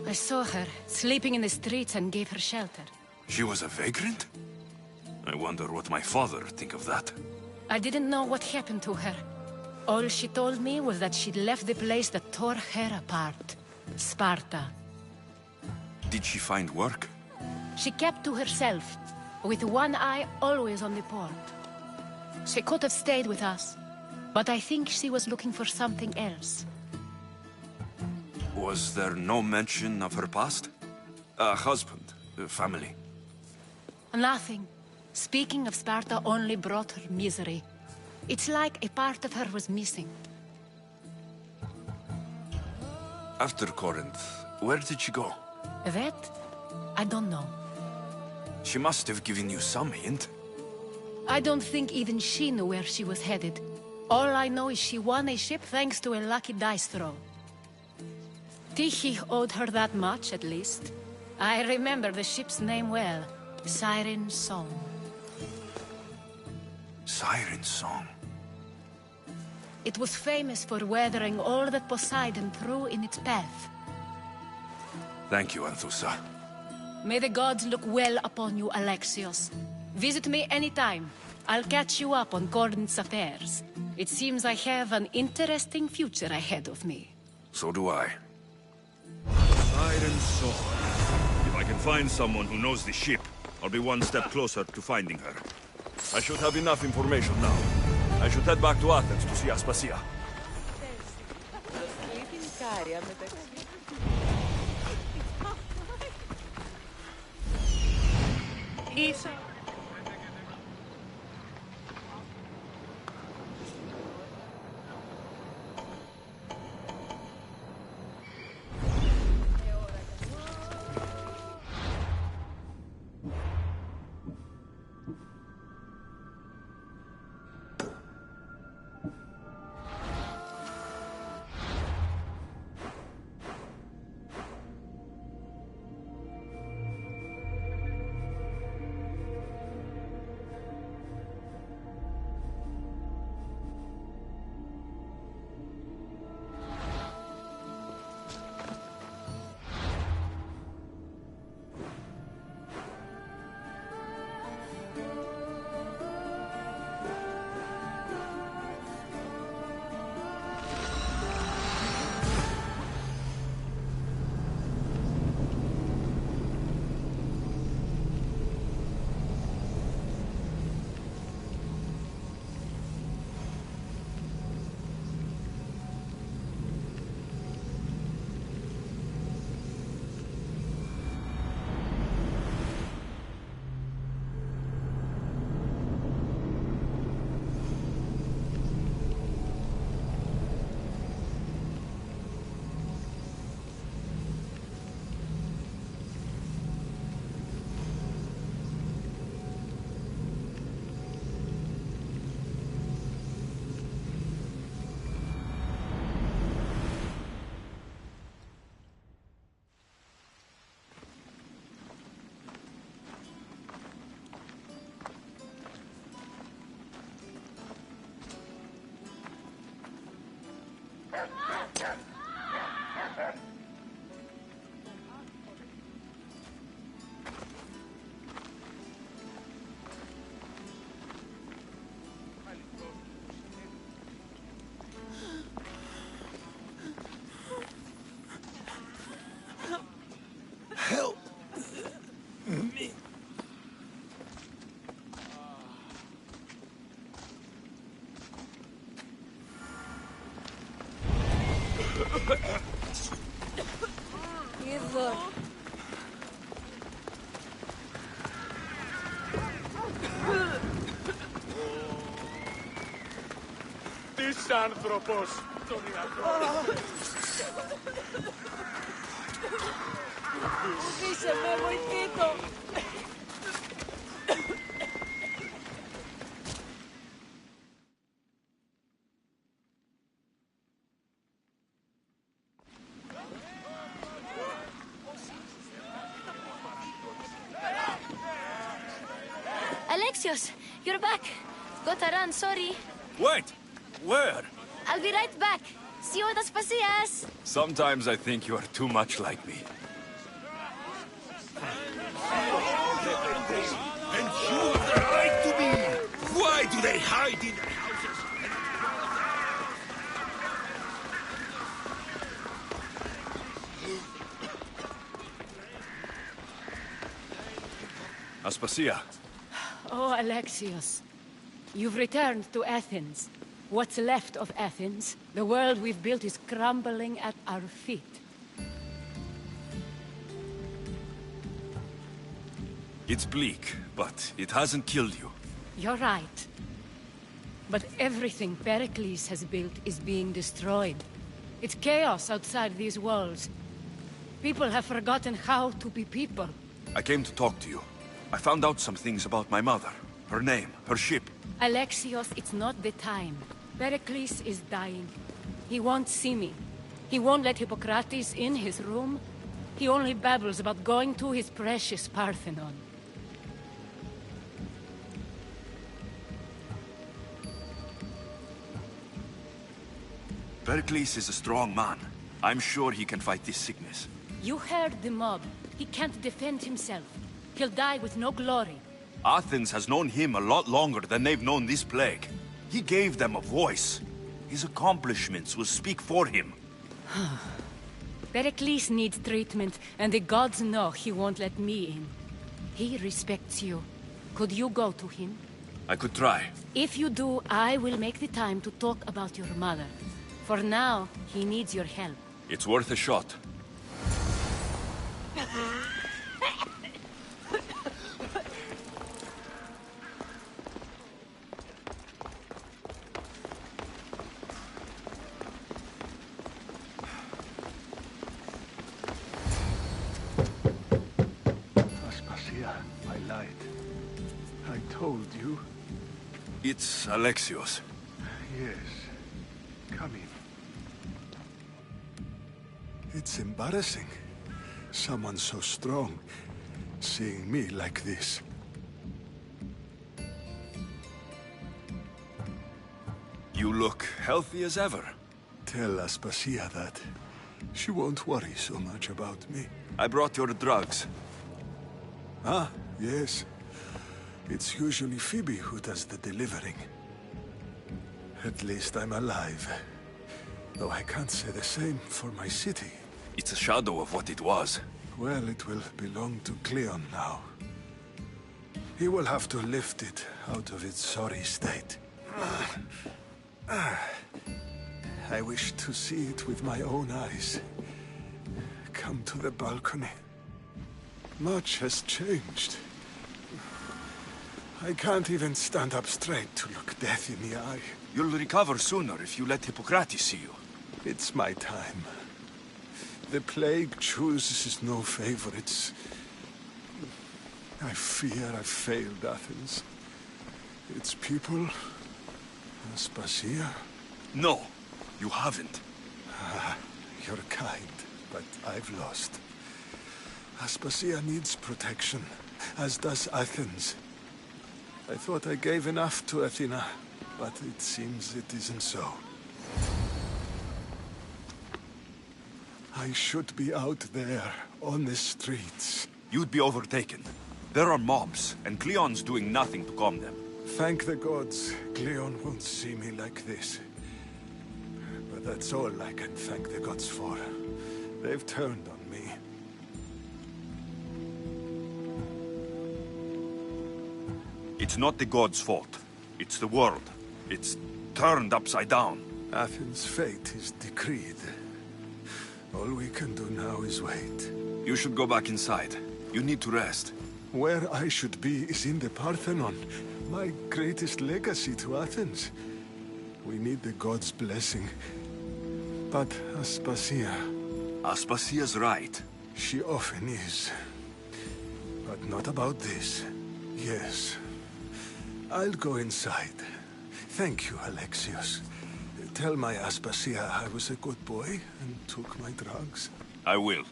I saw her, sleeping in the streets, and gave her shelter. She was a vagrant? I wonder what my father think of that. I didn't know what happened to her. All she told me was that she'd left the place that tore her apart. Sparta. Did she find work? She kept to herself, with one eye always on the port. She could have stayed with us, but I think she was looking for something else. Was there no mention of her past? A husband, a family? Nothing. Speaking of Sparta only brought her misery. It's like a part of her was missing. After Corinth, where did she go? That? I don't know. She must have given you some hint. I don't think even she knew where she was headed. All I know is she won a ship thanks to a lucky dice throw. Tyche owed her that much, at least. I remember the ship's name well. Siren Song. Siren Song? It was famous for weathering all that Poseidon threw in its path. Thank you, Anthusa. May the gods look well upon you, Alexios. Visit me anytime. I'll catch you up on Corinth's affairs. It seems I have an interesting future ahead of me. So do I. Siren Song. If I can find someone who knows the ship, I'll be one step closer to finding her. I should have enough information now. I should head back to Athens to see Aspasia. Isa. Help me. This άνθρωπος τον ιατρό. Βοηθήσε με, βοηθήτω. Alexios, you're back. Gotta run, sorry. Wait! Where? I'll be right back. See you at Aspasias! Sometimes I think you are too much like me. And you have the right to be! Why do they hide in their houses? Aspasia. Oh, Alexios. You've returned to Athens. What's left of Athens? The world we've built is crumbling at our feet. It's bleak, but it hasn't killed you. You're right. But everything Pericles has built is being destroyed. It's chaos outside these walls. People have forgotten how to be people. I came to talk to you. I found out some things about my mother. Her name, her ship. Alexios, it's not the time. Pericles is dying. He won't see me. He won't let Hippocrates in his room. He only babbles about going to his precious Parthenon. Pericles is a strong man. I'm sure he can fight this sickness. You heard the mob. He can't defend himself. He'll die with no glory. Athens has known him a lot longer than they've known this plague. He gave them a voice. His accomplishments will speak for him. Pericles needs treatment, and the gods know he won't let me in. He respects you. Could you go to him? I could try. If you do, I will make the time to talk about your mother. For now, he needs your help. It's worth a shot. Aspasia, I lied. I told you. It's Alexios. Yes. Come in. It's embarrassing. Someone so strong, seeing me like this. You look healthy as ever. Tell Aspasia that. She won't worry so much about me. I brought your drugs. Ah, yes. It's usually Phoebe who does the delivering. At least I'm alive. Though I can't say the same for my city. It's a shadow of what it was. Well, it will belong to Cleon now. He will have to lift it out of its sorry state. I wish to see it with my own eyes. Come to the balcony. Much has changed. I can't even stand up straight to look death in the eye. You'll recover sooner if you let Hippocrates see you. It's my time. The plague chooses no favorites. I fear I've failed Athens. Its people... Aspasia? No, you haven't. You're kind, but I've lost. Aspasia needs protection, as does Athens. I thought I gave enough to Athena, but it seems it isn't so. I should be out there, on the streets. You'd be overtaken. There are mobs, and Cleon's doing nothing to calm them. Thank the gods, Cleon won't see me like this. But that's all I can thank the gods for. They've turned on me. It's not the gods' fault. It's the world. It's turned upside down. Athens' fate is decreed. All we can do now is wait. You should go back inside. You need to rest. Where I should be is in the Parthenon, my greatest legacy to Athens. We need the gods' blessing. But Aspasia... Aspasia's right. She often is. But not about this. Yes. I'll go inside. Thank you, Alexios. Tell my Aspasia I was a good boy and took my drugs. I will.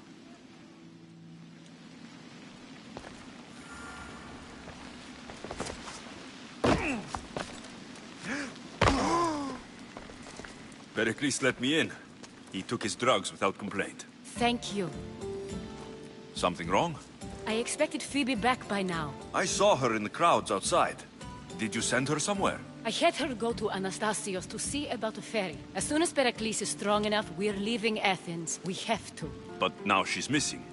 Pericles let me in. He took his drugs without complaint. Thank you. Something wrong? I expected Phoebe back by now. I saw her in the crowds outside. Did you send her somewhere? I had her go to Anastasios to see about a ferry. As soon as Pericles is strong enough, we're leaving Athens. We have to. But now she's missing.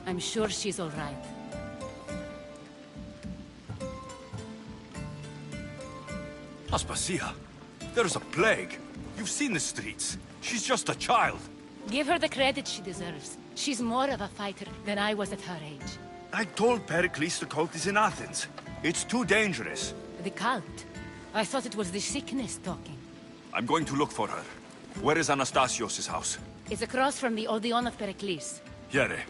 I'm sure she's all right. Aspasia, there's a plague. You've seen the streets. She's just a child. Give her the credit she deserves. She's more of a fighter than I was at her age. I told Pericles the cult is in Athens. It's too dangerous. The cult? I thought it was the sickness talking. I'm going to look for her. Where is Anastasios' house? It's across from the Odeon of Pericles. Here.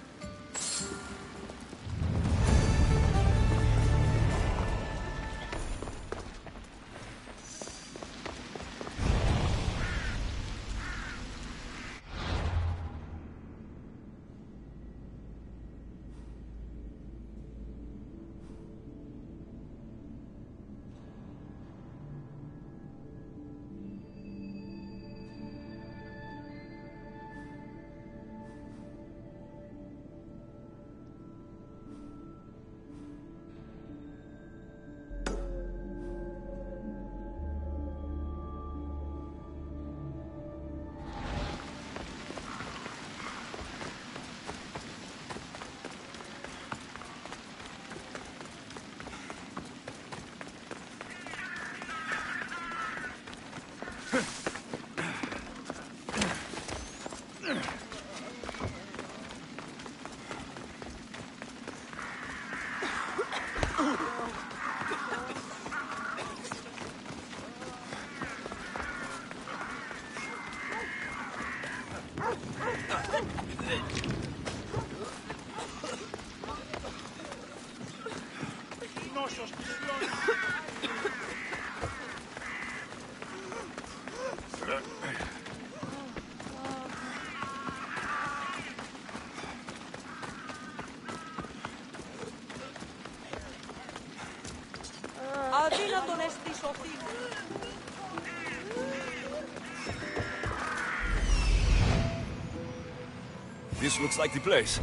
This looks like the place.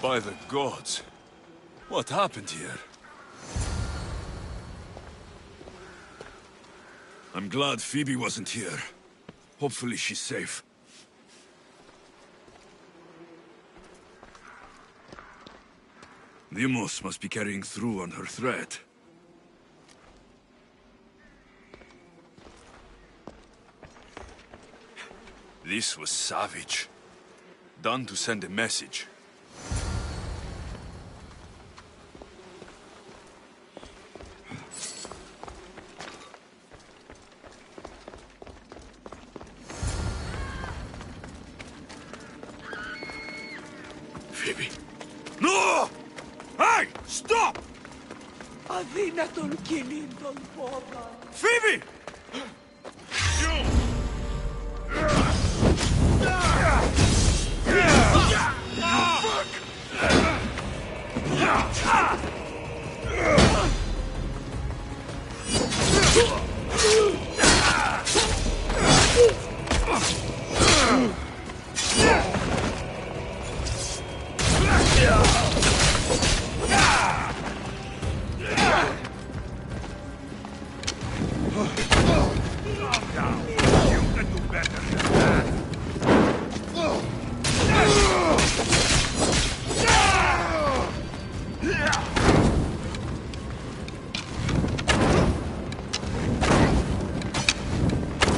By the gods, what happened here? I'm glad Phoebe wasn't here. Hopefully she's safe. Deimos must be carrying through on her threat. This was savage. Done to send a message. Phoebe. No! Hey! Stop! Αδύνατον κινήν τον πόδα. Phoebe!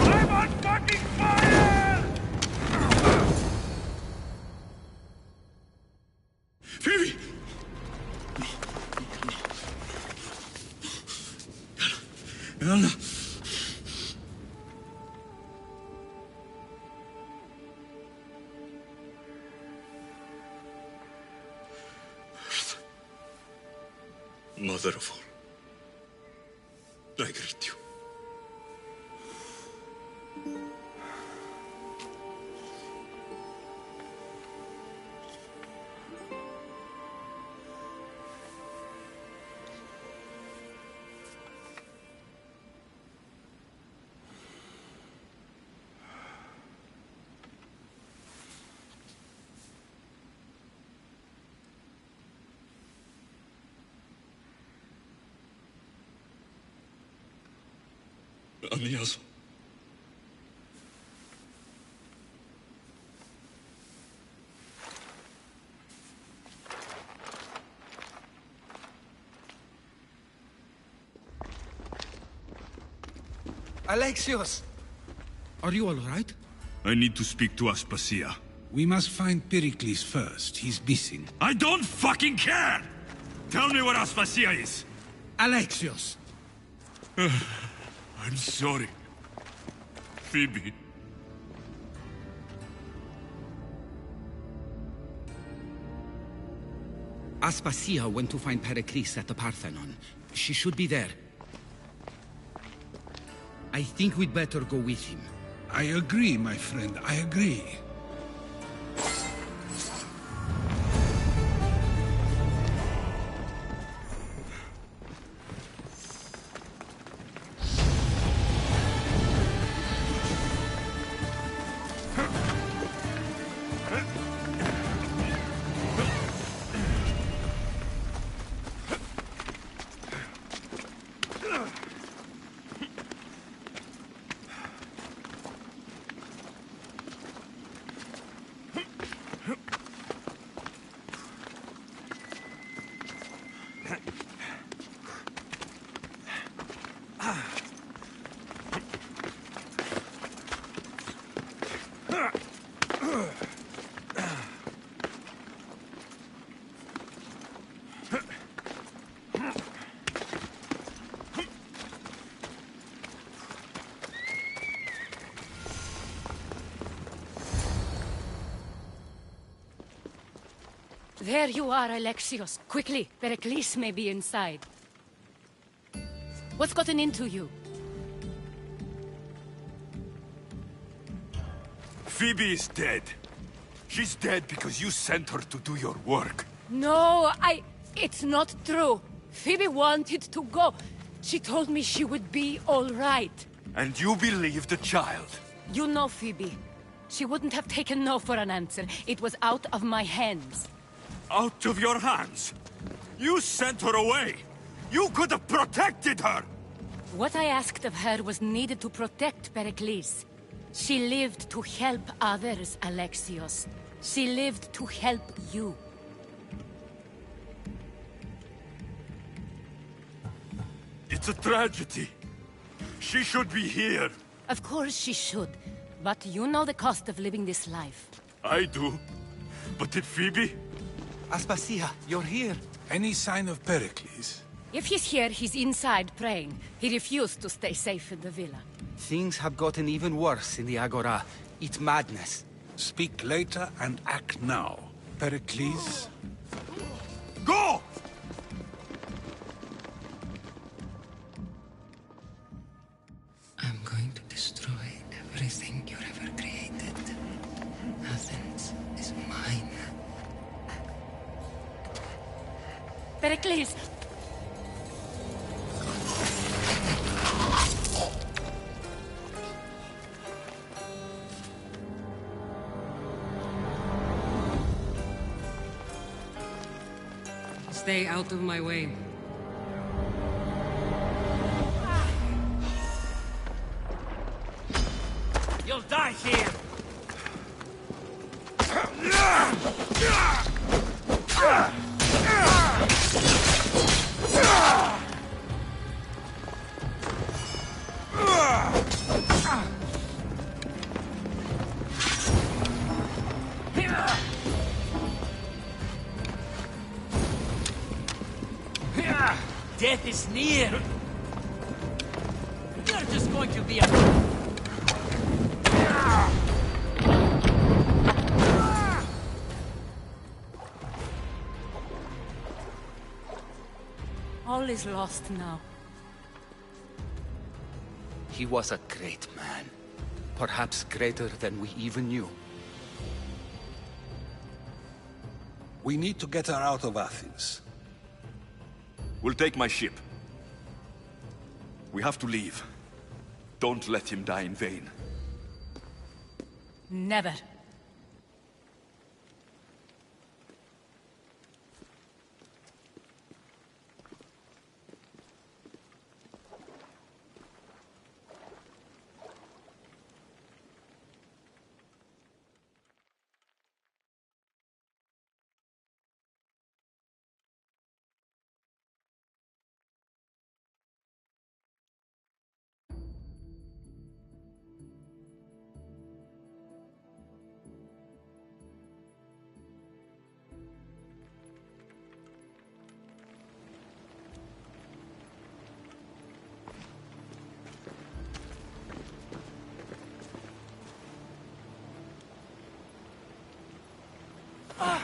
I'm on fucking fire! Mother of all, I greet you. Aniaso. Alexios! Are you all right? I need to speak to Aspasia. We must find Pericles first. He's missing. I don't fucking care! Tell me where Aspasia is! Alexios! I'm sorry. Phoebe. Aspasia went to find Pericles at the Parthenon. She should be there. I think we'd better go with him. I agree, my friend, I agree. There you are, Alexios. Quickly, Pericles may be inside. What's gotten into you? Phoebe is dead. She's dead because you sent her to do your work. No, it's not true. Phoebe wanted to go. She told me she would be all right. And you believe the child? You know Phoebe. She wouldn't have taken no for an answer. It was out of my hands. Out of your hands? You sent her away! You could have protected her! What I asked of her was needed to protect Pericles. She lived to help others, Alexios. She lived to help you. It's a tragedy. She should be here. Of course she should. But you know the cost of living this life. I do. But did Phoebe? Aspasia, you're here. Any sign of Pericles? If he's here, he's inside praying. He refused to stay safe in the villa. Things have gotten even worse in the Agora. It's madness. Speak later and act now. Pericles? Go! I'm going to destroy everything you've ever created. Athens is mine. Pericles! Stay out of my way. You'll die here! Death is near! You're just going to be a... All All is lost now. He was a great man. Perhaps greater than we even knew. We need to get her out of Athens. We'll take my ship. We have to leave. Don't let him die in vain. Never.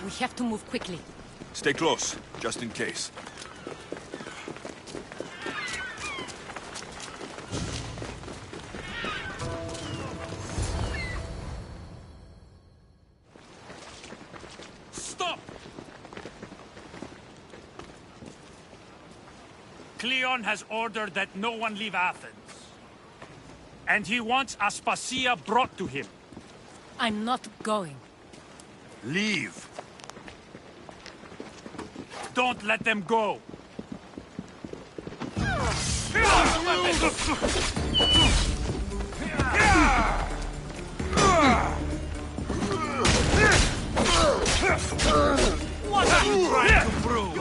We have to move quickly. Stay close, just in case. Stop! Cleon has ordered that no one leave Athens. And he wants Aspasia brought to him. I'm not going. Leave! Don't let them go! What are you trying to prove?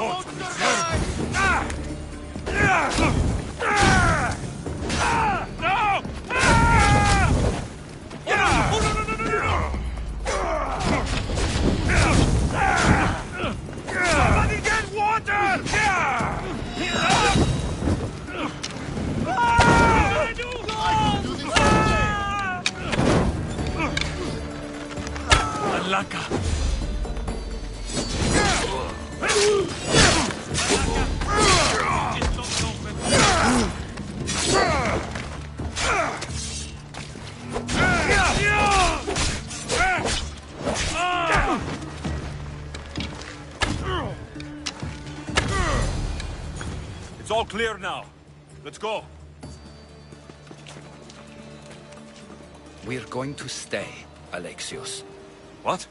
Somebody get water! Alaka! It's all clear now. Let's go. We're going to stay, Alexios. What?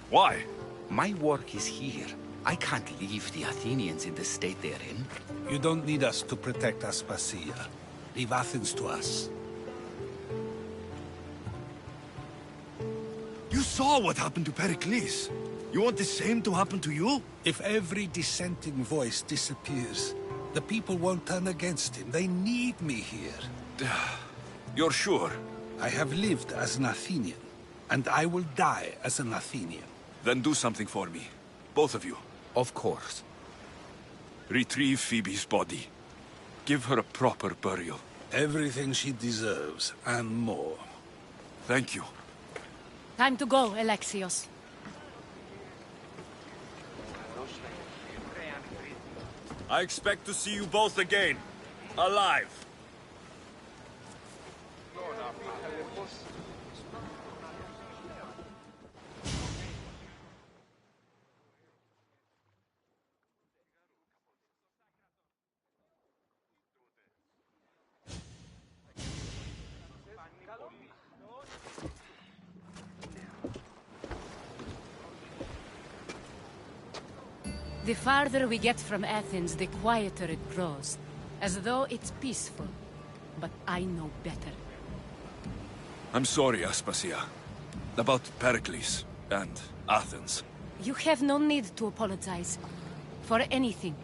Why? My work is here. I can't leave the Athenians in the state they're in. You don't need us to protect Aspasia. Leave Athens to us. You saw what happened to Pericles. You want the same to happen to you? If every dissenting voice disappears, the people won't turn against him. They need me here. You're sure? I have lived as an Athenian, and I will die as an Athenian. Then do something for me. Both of you. Of course. Retrieve Phoebe's body. Give her a proper burial. Everything she deserves, and more. Thank you. Time to go, Alexios. I expect to see you both again. Alive. The farther we get from Athens, the quieter it grows. As though it's peaceful. But I know better. I'm sorry, Aspasia. About Pericles and Athens. You have no need to apologize. For anything.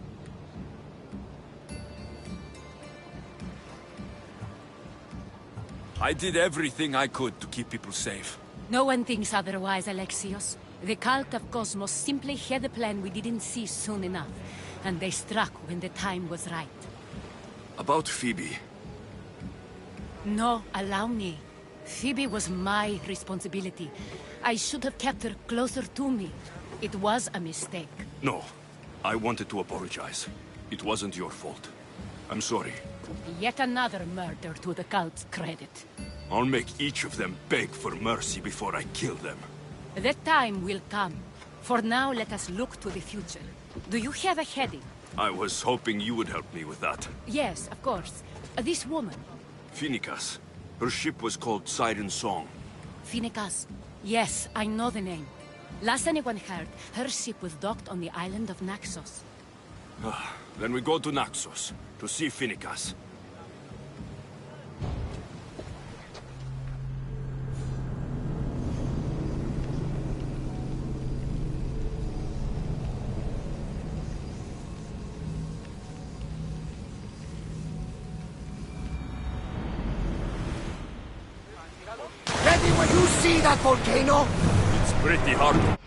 I did everything I could to keep people safe. No one thinks otherwise, Alexios. The cult of Cosmos simply had a plan we didn't see soon enough. And they struck when the time was right. About Phoebe. No, allow me. Phoebe was my responsibility. I should have kept her closer to me. It was a mistake. No. I wanted to apologize. It wasn't your fault. I'm sorry. Yet another murder to the cult's credit. I'll make each of them beg for mercy before I kill them. That time will come. For now, let us look to the future. Do you have a heading? I was hoping you would help me with that. Yes, of course. This woman. Finicas. Her ship was called Siren Song. Finicas. Yes, I know the name. Last anyone heard, her ship was docked on the island of Naxos. Then we go to Naxos, to see Finicas. Ready when you see that volcano? It's pretty hard.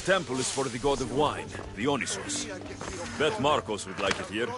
temple is for the god of wine, Dionysus. Bet Marcos would like it here.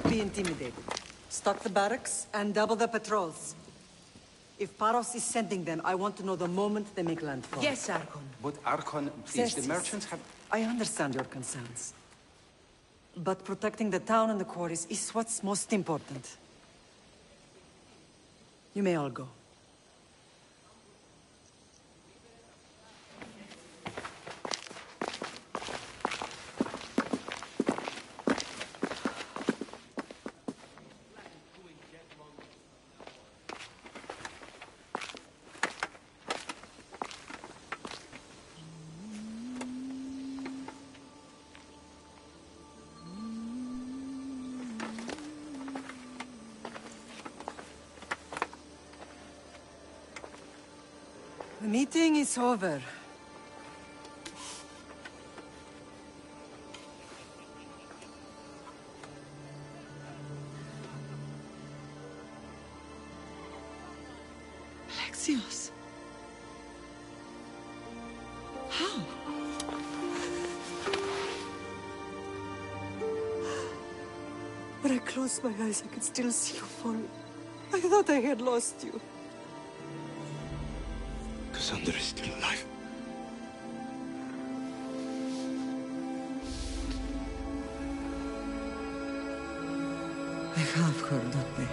Be intimidated. Stock the barracks and double the patrols. If Paros is sending them, I want to know the moment they make landfall. Yes, Archon. But Archon, please, the merchants have... I understand your concerns. But protecting the town and the quarries is what's most important. You may all go. The meeting is over. Alexios. How? When I closed my eyes, I could still see you fall. I thought I had lost you. Cassandra is still alive. I have heard of me.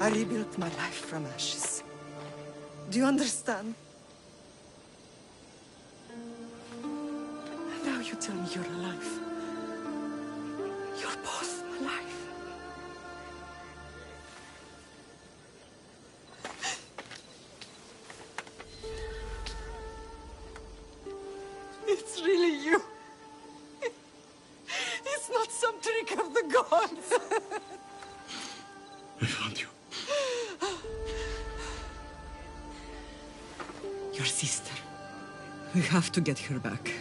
I rebuilt my life from ashes. Do you understand? And now you tell me you're alive. You're both alive. It's really you. It's not some trick of the gods. I found you. Your sister. We have to get her back.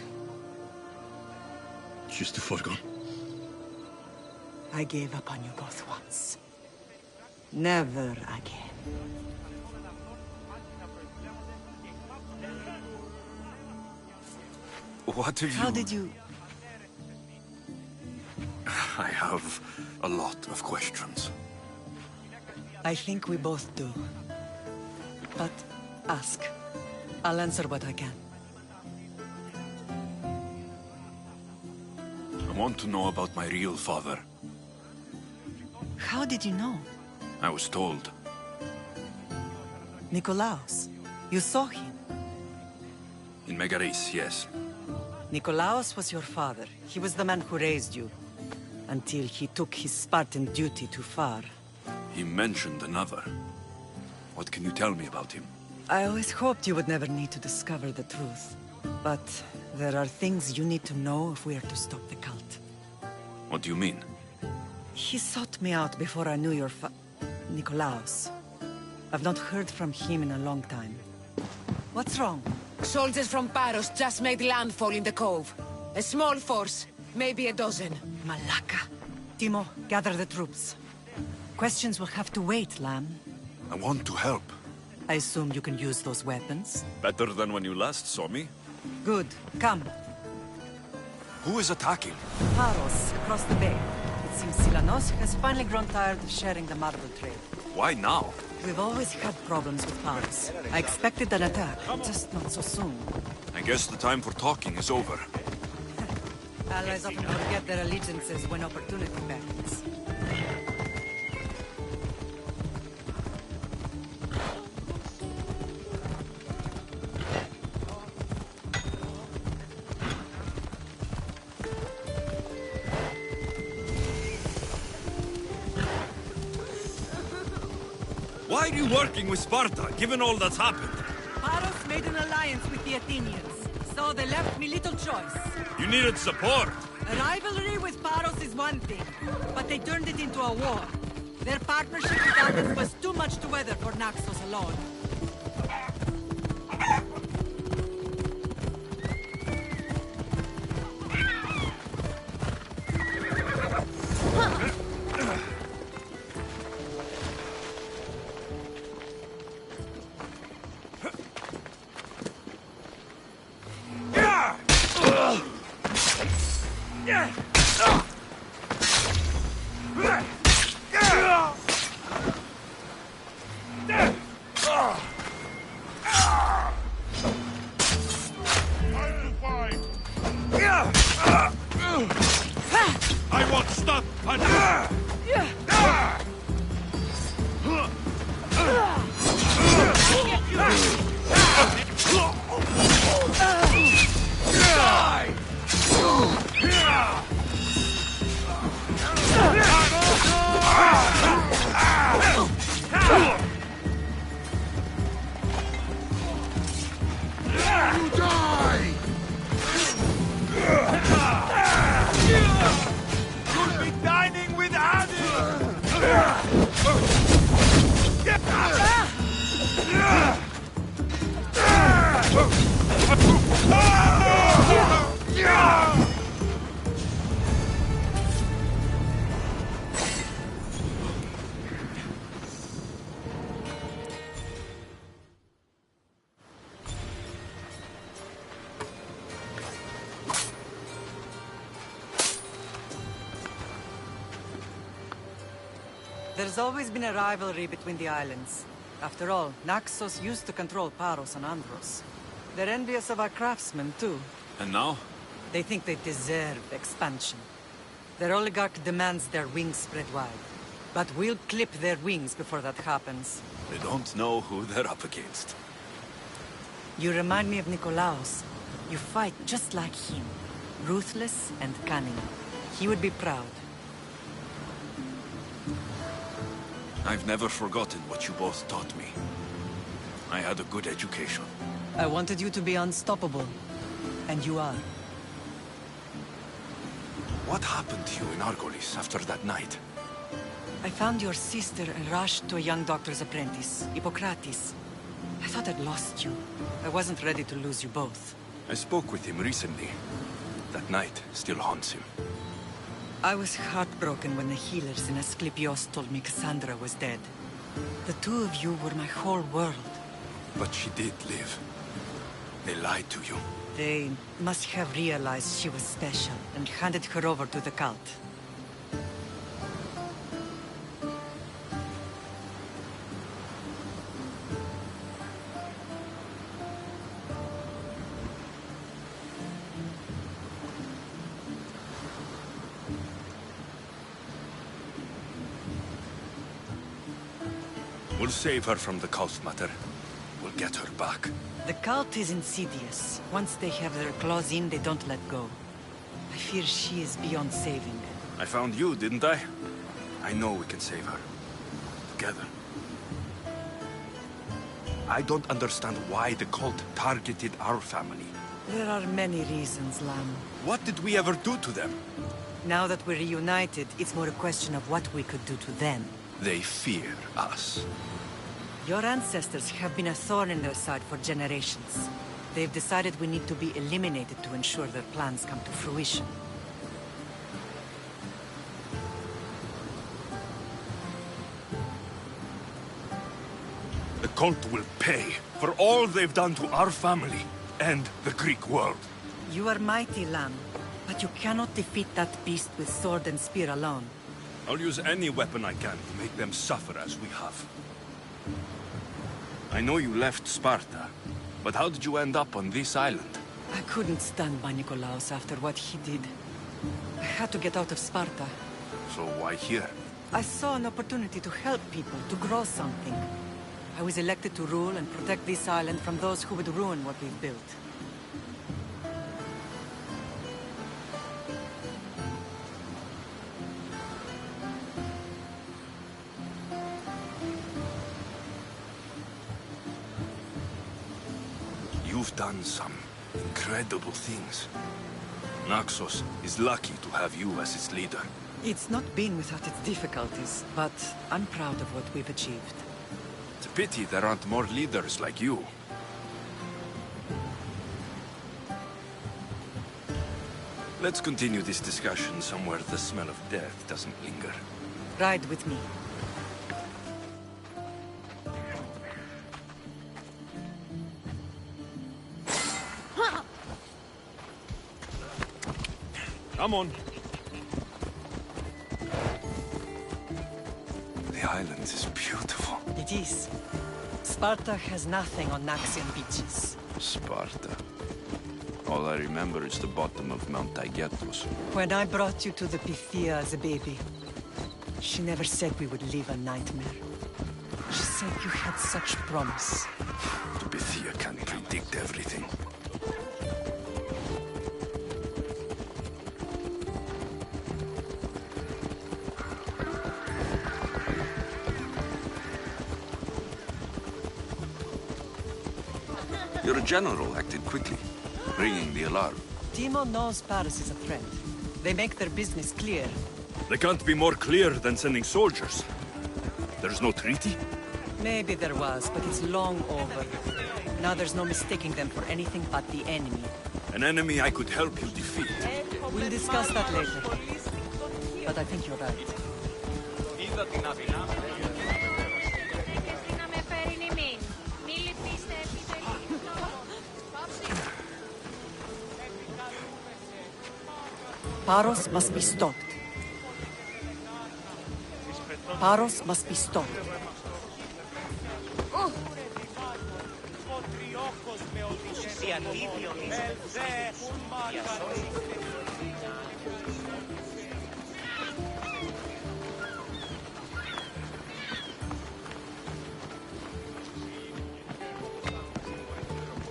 She's too far gone. I gave up on you both once. Never again. What have you... How did you... I have a lot of questions. I think we both do. But ask. I'll answer what I can. I want to know about my real father. How did you know? I was told. Nikolaos. You saw him. In Megaris, yes. Nikolaos was your father. He was the man who raised you. Until he took his Spartan duty too far. He mentioned another. What can you tell me about him? I always hoped you would never need to discover the truth. But there are things you need to know if we are to stop the cult. What do you mean? He sought me out before I knew your Nikolaos. I've not heard from him in a long time. What's wrong? Soldiers from Paros just made landfall in the cove. A small force, maybe a dozen. Malaka. Timo, gather the troops. Questions will have to wait, Lamb. I want to help. I assume you can use those weapons? Better than when you last saw me. Good. Come. Who is attacking? Paros, across the bay. It seems Silanos has finally grown tired of sharing the marble trade. Why now? We've always had problems with Paros. I expected an attack, just not so soon. I guess the time for talking is over. Allies often forget their allegiances when opportunity beckons. Why are you working with Sparta, given all that's happened? Paros made an alliance with the the Athenians, so they left me little choice. You needed support. A rivalry with Paros is one thing, but they turned it into a war. Their partnership with Athens was too much to weather for Naxos alone. I won't stop until... You'll be dining with There's always been a rivalry between the islands. After all, Naxos used to control Paros and Andros. They're envious of our craftsmen, too. And now? They think they deserve expansion. Their oligarch demands their wings spread wide. But we'll clip their wings before that happens. They don't know who they're up against. You remind me of Nikolaos. You fight just like him. Ruthless and cunning. He would be proud. I've never forgotten what you both taught me. I had a good education. I wanted you to be unstoppable. And you are. What happened to you in Argolis after that night? I found your sister and rushed to a young doctor's apprentice, Hippocrates. I thought I'd lost you. I wasn't ready to lose you both. I spoke with him recently. That night still haunts him. I was heartbroken when the healers in Asclepios told me Cassandra was dead. The two of you were my whole world. But she did live. They lied to you. They must have realized she was special and handed her over to the cult. We'll save her from the cult matter. We'll get her back. The cult is insidious. Once they have their claws in, they don't let go. I fear she is beyond saving. I found you, didn't I? I know we can save her. Together. I don't understand why the cult targeted our family. There are many reasons, Lam. What did we ever do to them? Now that we're reunited, it's more a question of what we could do to them. They fear us. Your ancestors have been a thorn in their side for generations. They've decided we need to be eliminated to ensure their plans come to fruition. The cult will pay for all they've done to our family and the Greek world. You are mighty, Lam, but you cannot defeat that beast with sword and spear alone. I'll use any weapon I can to make them suffer as we have. I know you left Sparta, but how did you end up on this island? I couldn't stand by Nikolaos after what he did. I had to get out of Sparta. So why here? I saw an opportunity to help people, to grow something. I was elected to rule and protect this island from those who would ruin what we've built. You've You've done some incredible things. Naxos is lucky to have you as its leader. It's not been without its difficulties, but I'm proud of what we've achieved. It's a pity there aren't more leaders like you. Let's continue this discussion somewhere the smell of death doesn't linger. Ride with me. Come on. The island is beautiful. It is. Sparta has nothing on Naxian beaches. Sparta. All I remember is the bottom of Mount Taygetos. When I brought you to the Pythia as a baby, she never said we would live a nightmare. She said you had such promise. The Pythia can't predict everything. Your general acted quickly, ringing the alarm. Timo knows Paris is a threat. They make their business clear. They can't be more clear than sending soldiers. There's no treaty? Maybe there was, but it's long over. Now there's no mistaking them for anything but the enemy. An enemy I could help you defeat. We'll discuss that later. But I think you're right. Paros must be stopped. Paros must be stopped.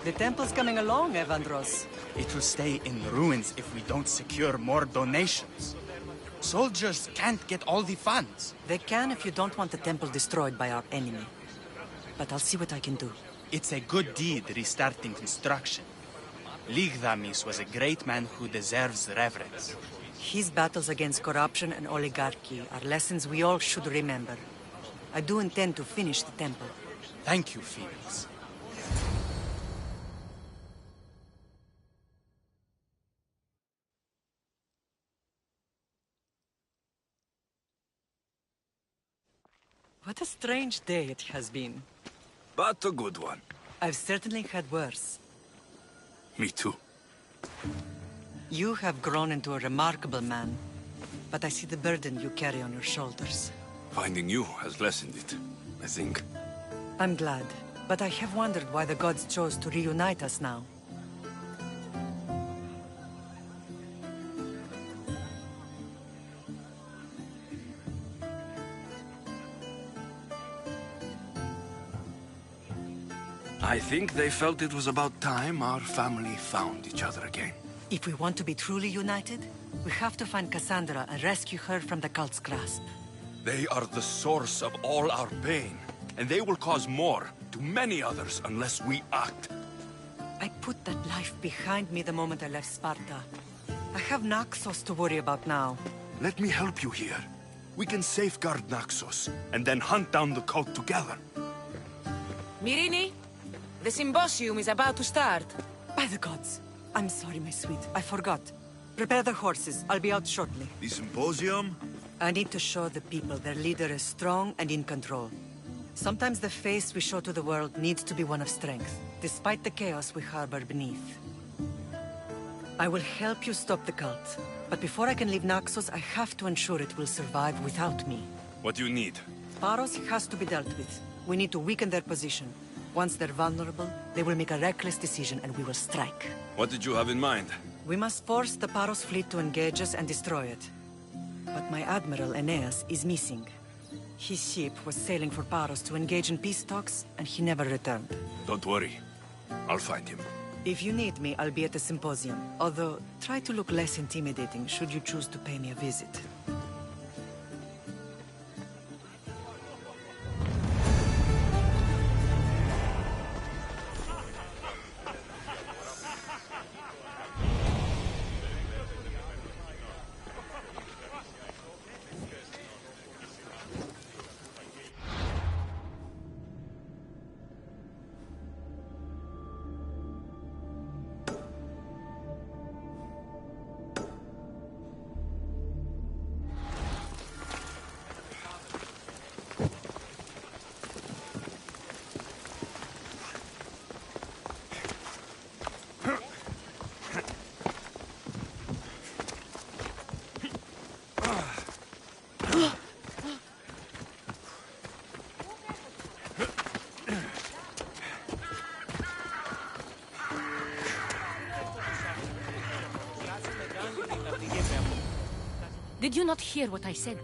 The temple's coming along, Evandros. It will stay in ruins if we don't secure more donations. Soldiers can't get all the funds. They can if you don't want the temple destroyed by our enemy. But I'll see what I can do. It's a good deed restarting construction. Ligdamis was a great man who deserves reverence. His battles against corruption and oligarchy are lessons we all should remember. I do intend to finish the temple. Thank you, Phoenix. What a strange day it has been. But a good one. I've certainly had worse. Me too. You have grown into a remarkable man, but I see the burden you carry on your shoulders. Finding you has lessened it, I think. I'm glad, but I have wondered why the gods chose to reunite us now. I think they felt it was about time our family found each other again. If we want to be truly united, we have to find Cassandra and rescue her from the cult's grasp. They are the source of all our pain, and they will cause more to many others unless we act. I put that life behind me the moment I left Sparta. I have Naxos to worry about now. Let me help you here. We can safeguard Naxos, and then hunt down the cult together. Myrrine, the symposium is about to start. By the gods. I'm sorry, my sweet. I forgot. Prepare the horses. I'll be out shortly. The symposium? I need to show the people their leader is strong and in control. Sometimes the face we show to the world needs to be one of strength, despite the chaos we harbor beneath. I will help you stop the cult. But before I can leave Naxos, I have to ensure it will survive without me. What do you need? Paros has to be dealt with. We need to weaken their position. Once they're vulnerable, they will make a reckless decision and we will strike. What did you have in mind? We must force the Paros fleet to engage us and destroy it. But my admiral, Aeneas, is missing. His ship was sailing for Paros to engage in peace talks, and he never returned. Don't worry. I'll find him. If you need me, I'll be at the symposium. Although, try to look less intimidating should you choose to pay me a visit. Did you not hear what I said?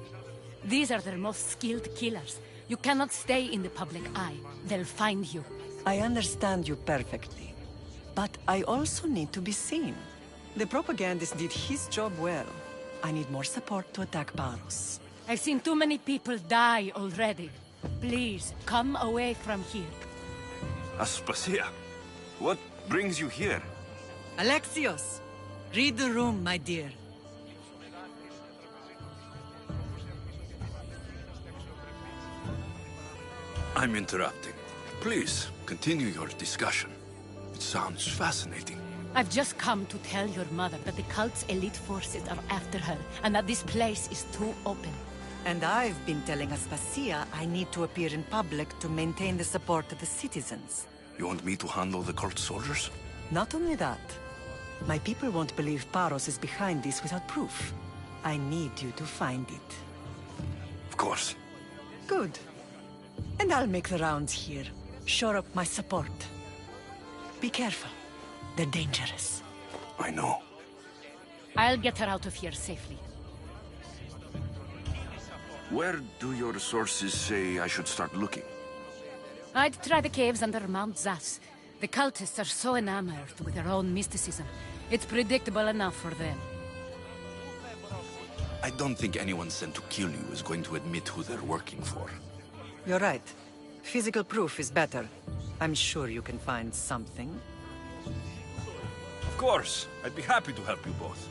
These are their most skilled killers. You cannot stay in the public eye. They'll find you. I understand you perfectly. But I also need to be seen. The propagandist did his job well. I need more support to attack Paros. I've seen too many people die already. Please, come away from here. Aspasia, what brings you here? Alexios! Read the room, my dear. I'm interrupting. Please, continue your discussion. It sounds fascinating. I've just come to tell your mother that the cult's elite forces are after her, and that this place is too open. And I've been telling Aspasia I need to appear in public to maintain the support of the citizens. You want me to handle the cult soldiers? Not only that. My people won't believe Paros is behind this without proof. I need you to find it. Of course. Good. And I'll make the rounds here. Shore up my support. Be careful. They're dangerous. I know. I'll get her out of here safely. Where do your sources say I should start looking? I'd try the caves under Mount Zas. The cultists are so enamored with their own mysticism. It's predictable enough for them. I don't think anyone sent to kill you is going to admit who they're working for. You're right. Physical proof is better. I'm sure you can find something. Of course. I'd be happy to help you both.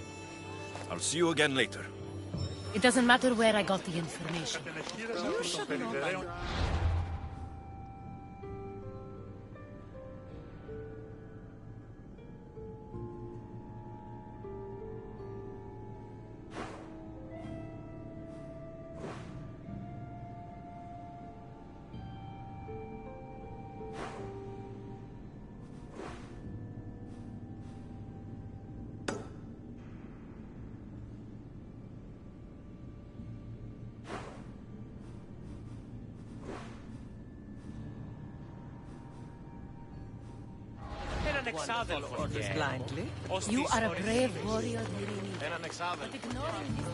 I'll see you again later. It doesn't matter where I got the information. You should know by now. Blindly. You are a brave warrior, Mirini. But ignoring this...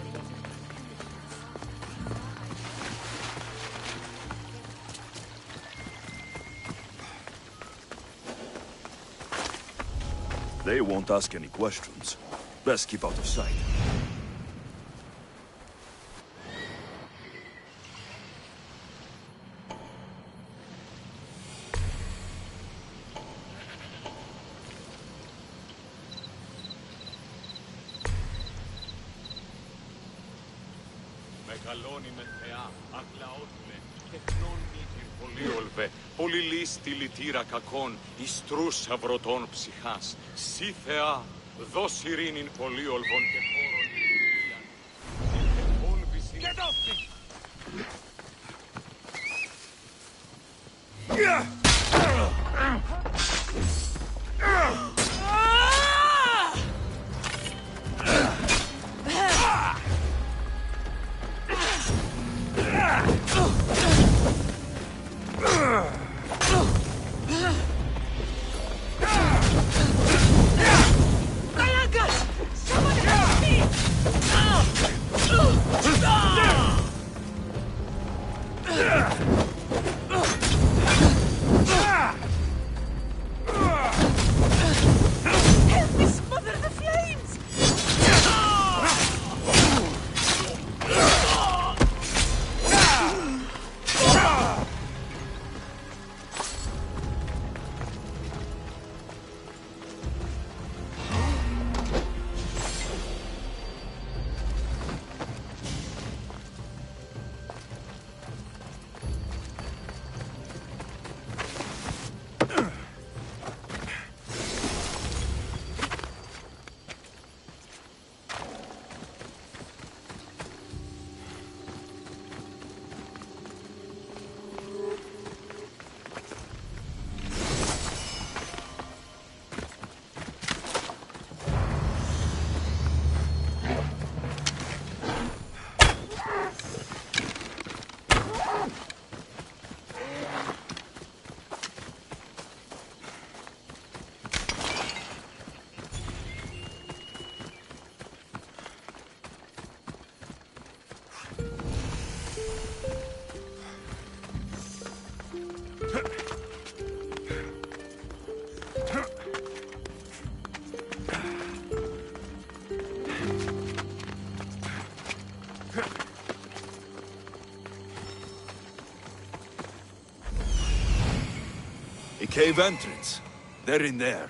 They won't ask any questions. Best keep out of sight. Πολυλίστη λυτήρα κακών, εις τρούς αυρωτών ψυχάς. Σύ Θεά, δώσ' ειρήνην πολύολβων και χώρων ειρήνιαν. Get off me! Someone help me! cave entrance. They're in there.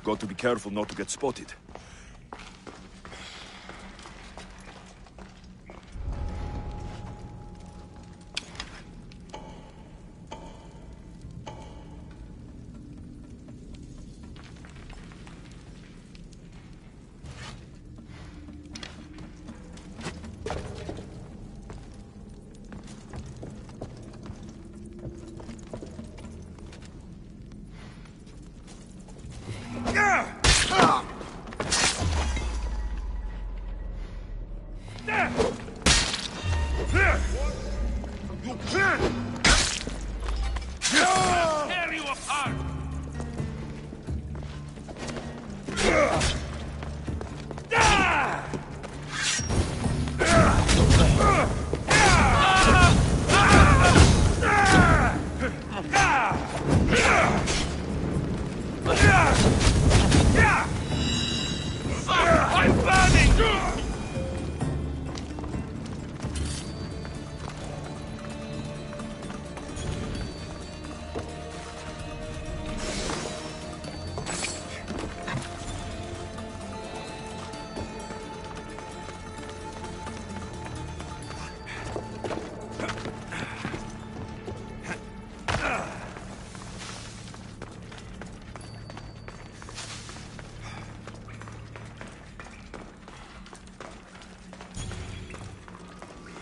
Got to be careful not to get spotted. Tear you apart! I'm burning!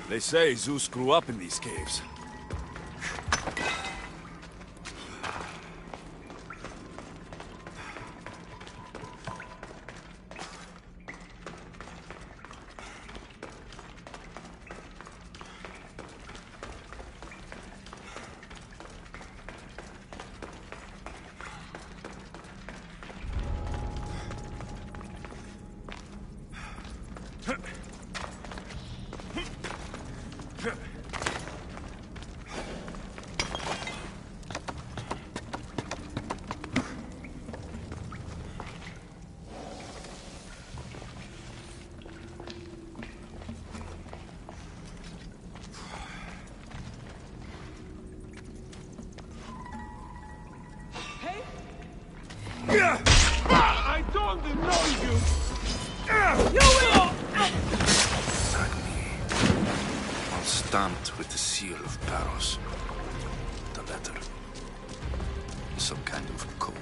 They say Zeus grew up in these caves. I don't know you! You will! All stamped with the seal of Paros. The letter is some kind of code.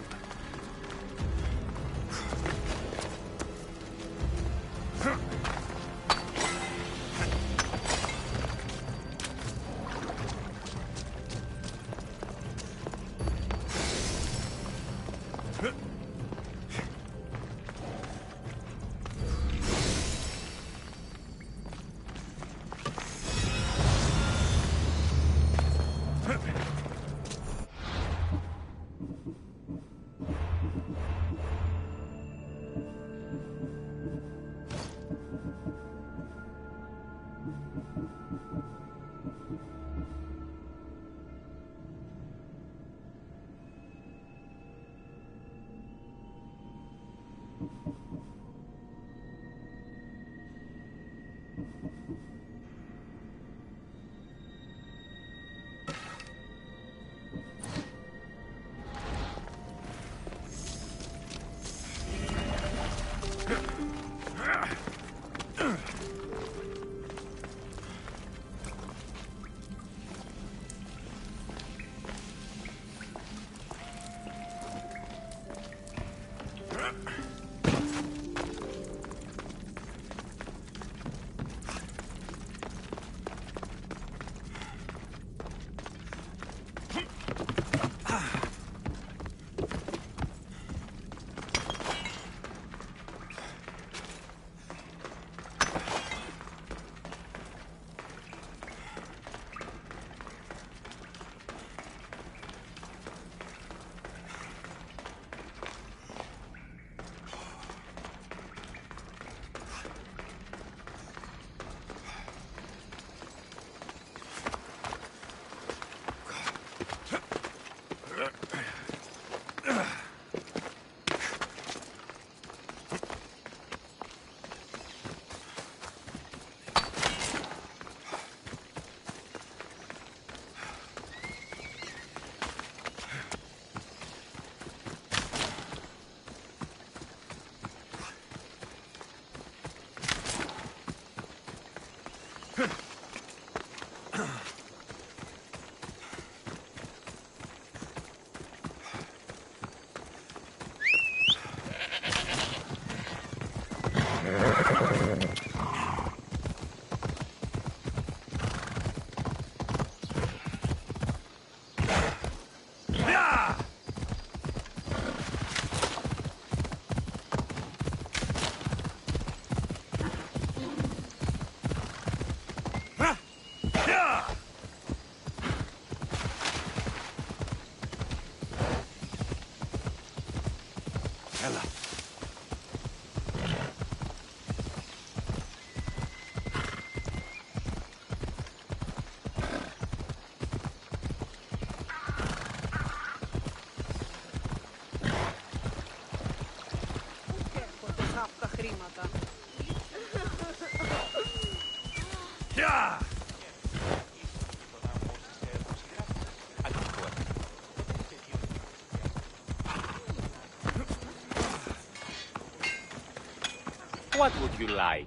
What would you like?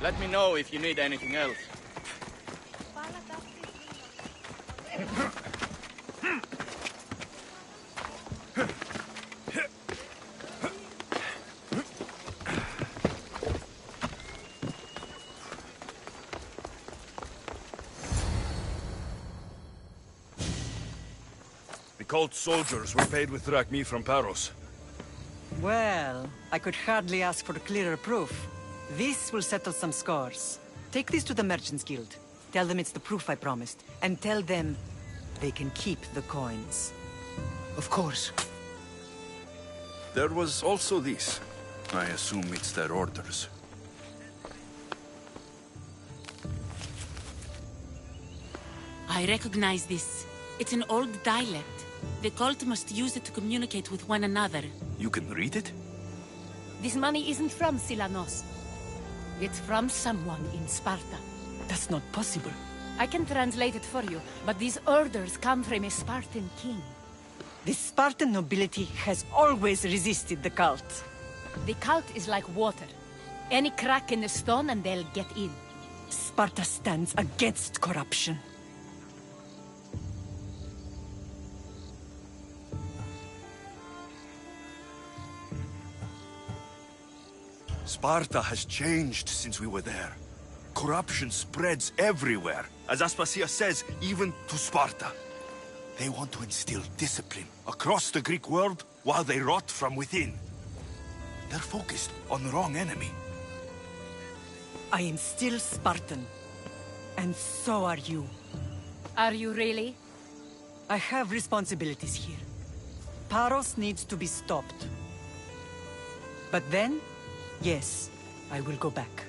Let me know if you need anything else. The cult soldiers were paid with drachmi from Paros. Well, I could hardly ask for clearer proof. This will settle some scores. Take this to the Merchants Guild. Tell them it's the proof I promised. And tell them they can keep the coins. Of course. There was also this. I assume it's their orders. I recognize this. It's an old dialect. The cult must use it to communicate with one another. You can read it? This money isn't from Silanos. It's from someone in Sparta. That's not possible. I can translate it for you, but these orders come from a Spartan king. The Spartan nobility has always resisted the cult. The cult is like water. Any crack in the stone and they'll get in. Sparta stands against corruption. Sparta has changed since we were there. Corruption spreads everywhere. As Aspasia says, even to Sparta. They want to instill discipline across the Greek world while they rot from within. They're focused on the wrong enemy. I am still Spartan. And so are you. Are you really? I have responsibilities here. Paros needs to be stopped. But then, yes, I will go back.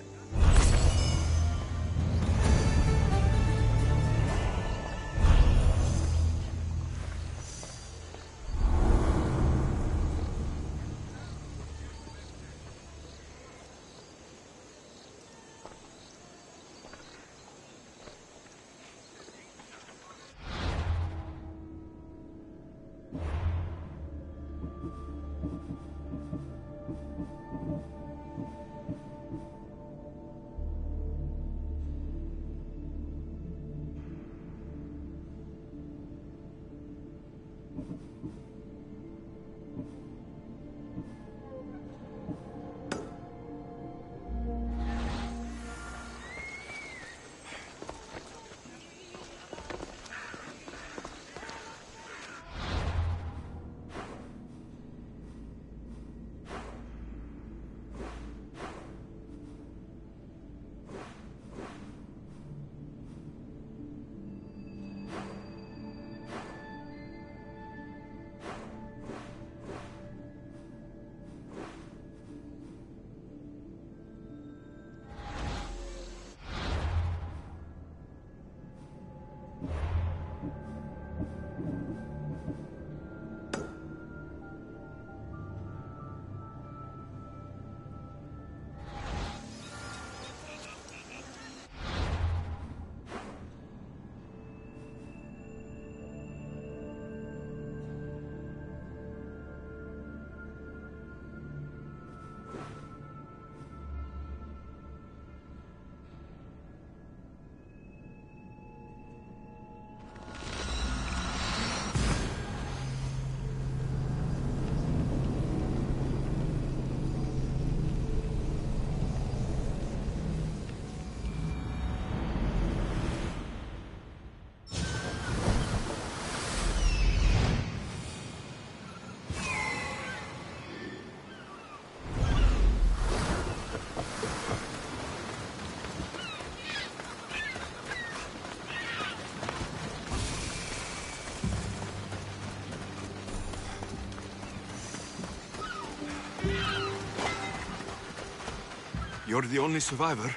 You're the only survivor?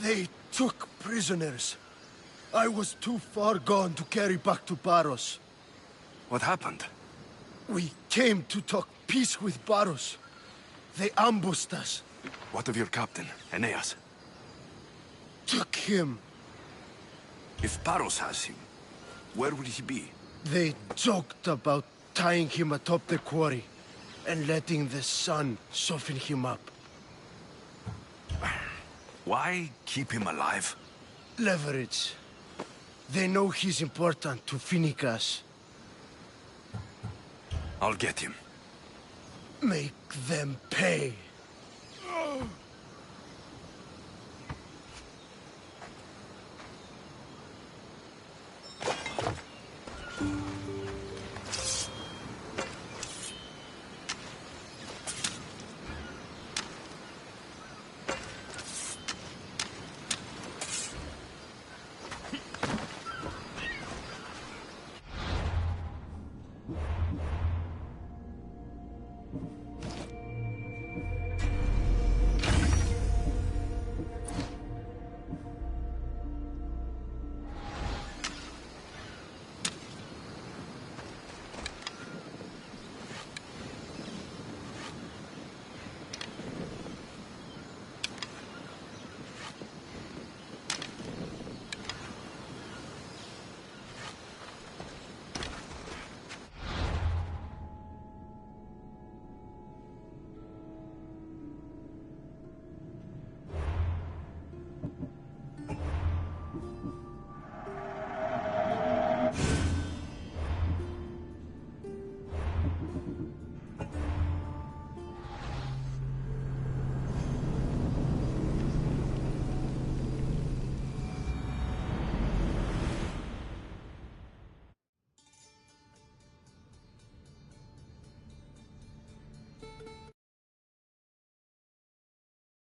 They took prisoners. I was too far gone to carry back to Paros. What happened? We came to talk peace with Paros. They ambushed us. What of your captain, Aeneas? Took him. If Paros has him, where would he be? They joked about tying him atop the quarry and letting the sun soften him up. Why keep him alive? Leverage. They know he's important to Finicas. I'll get him. Make them pay.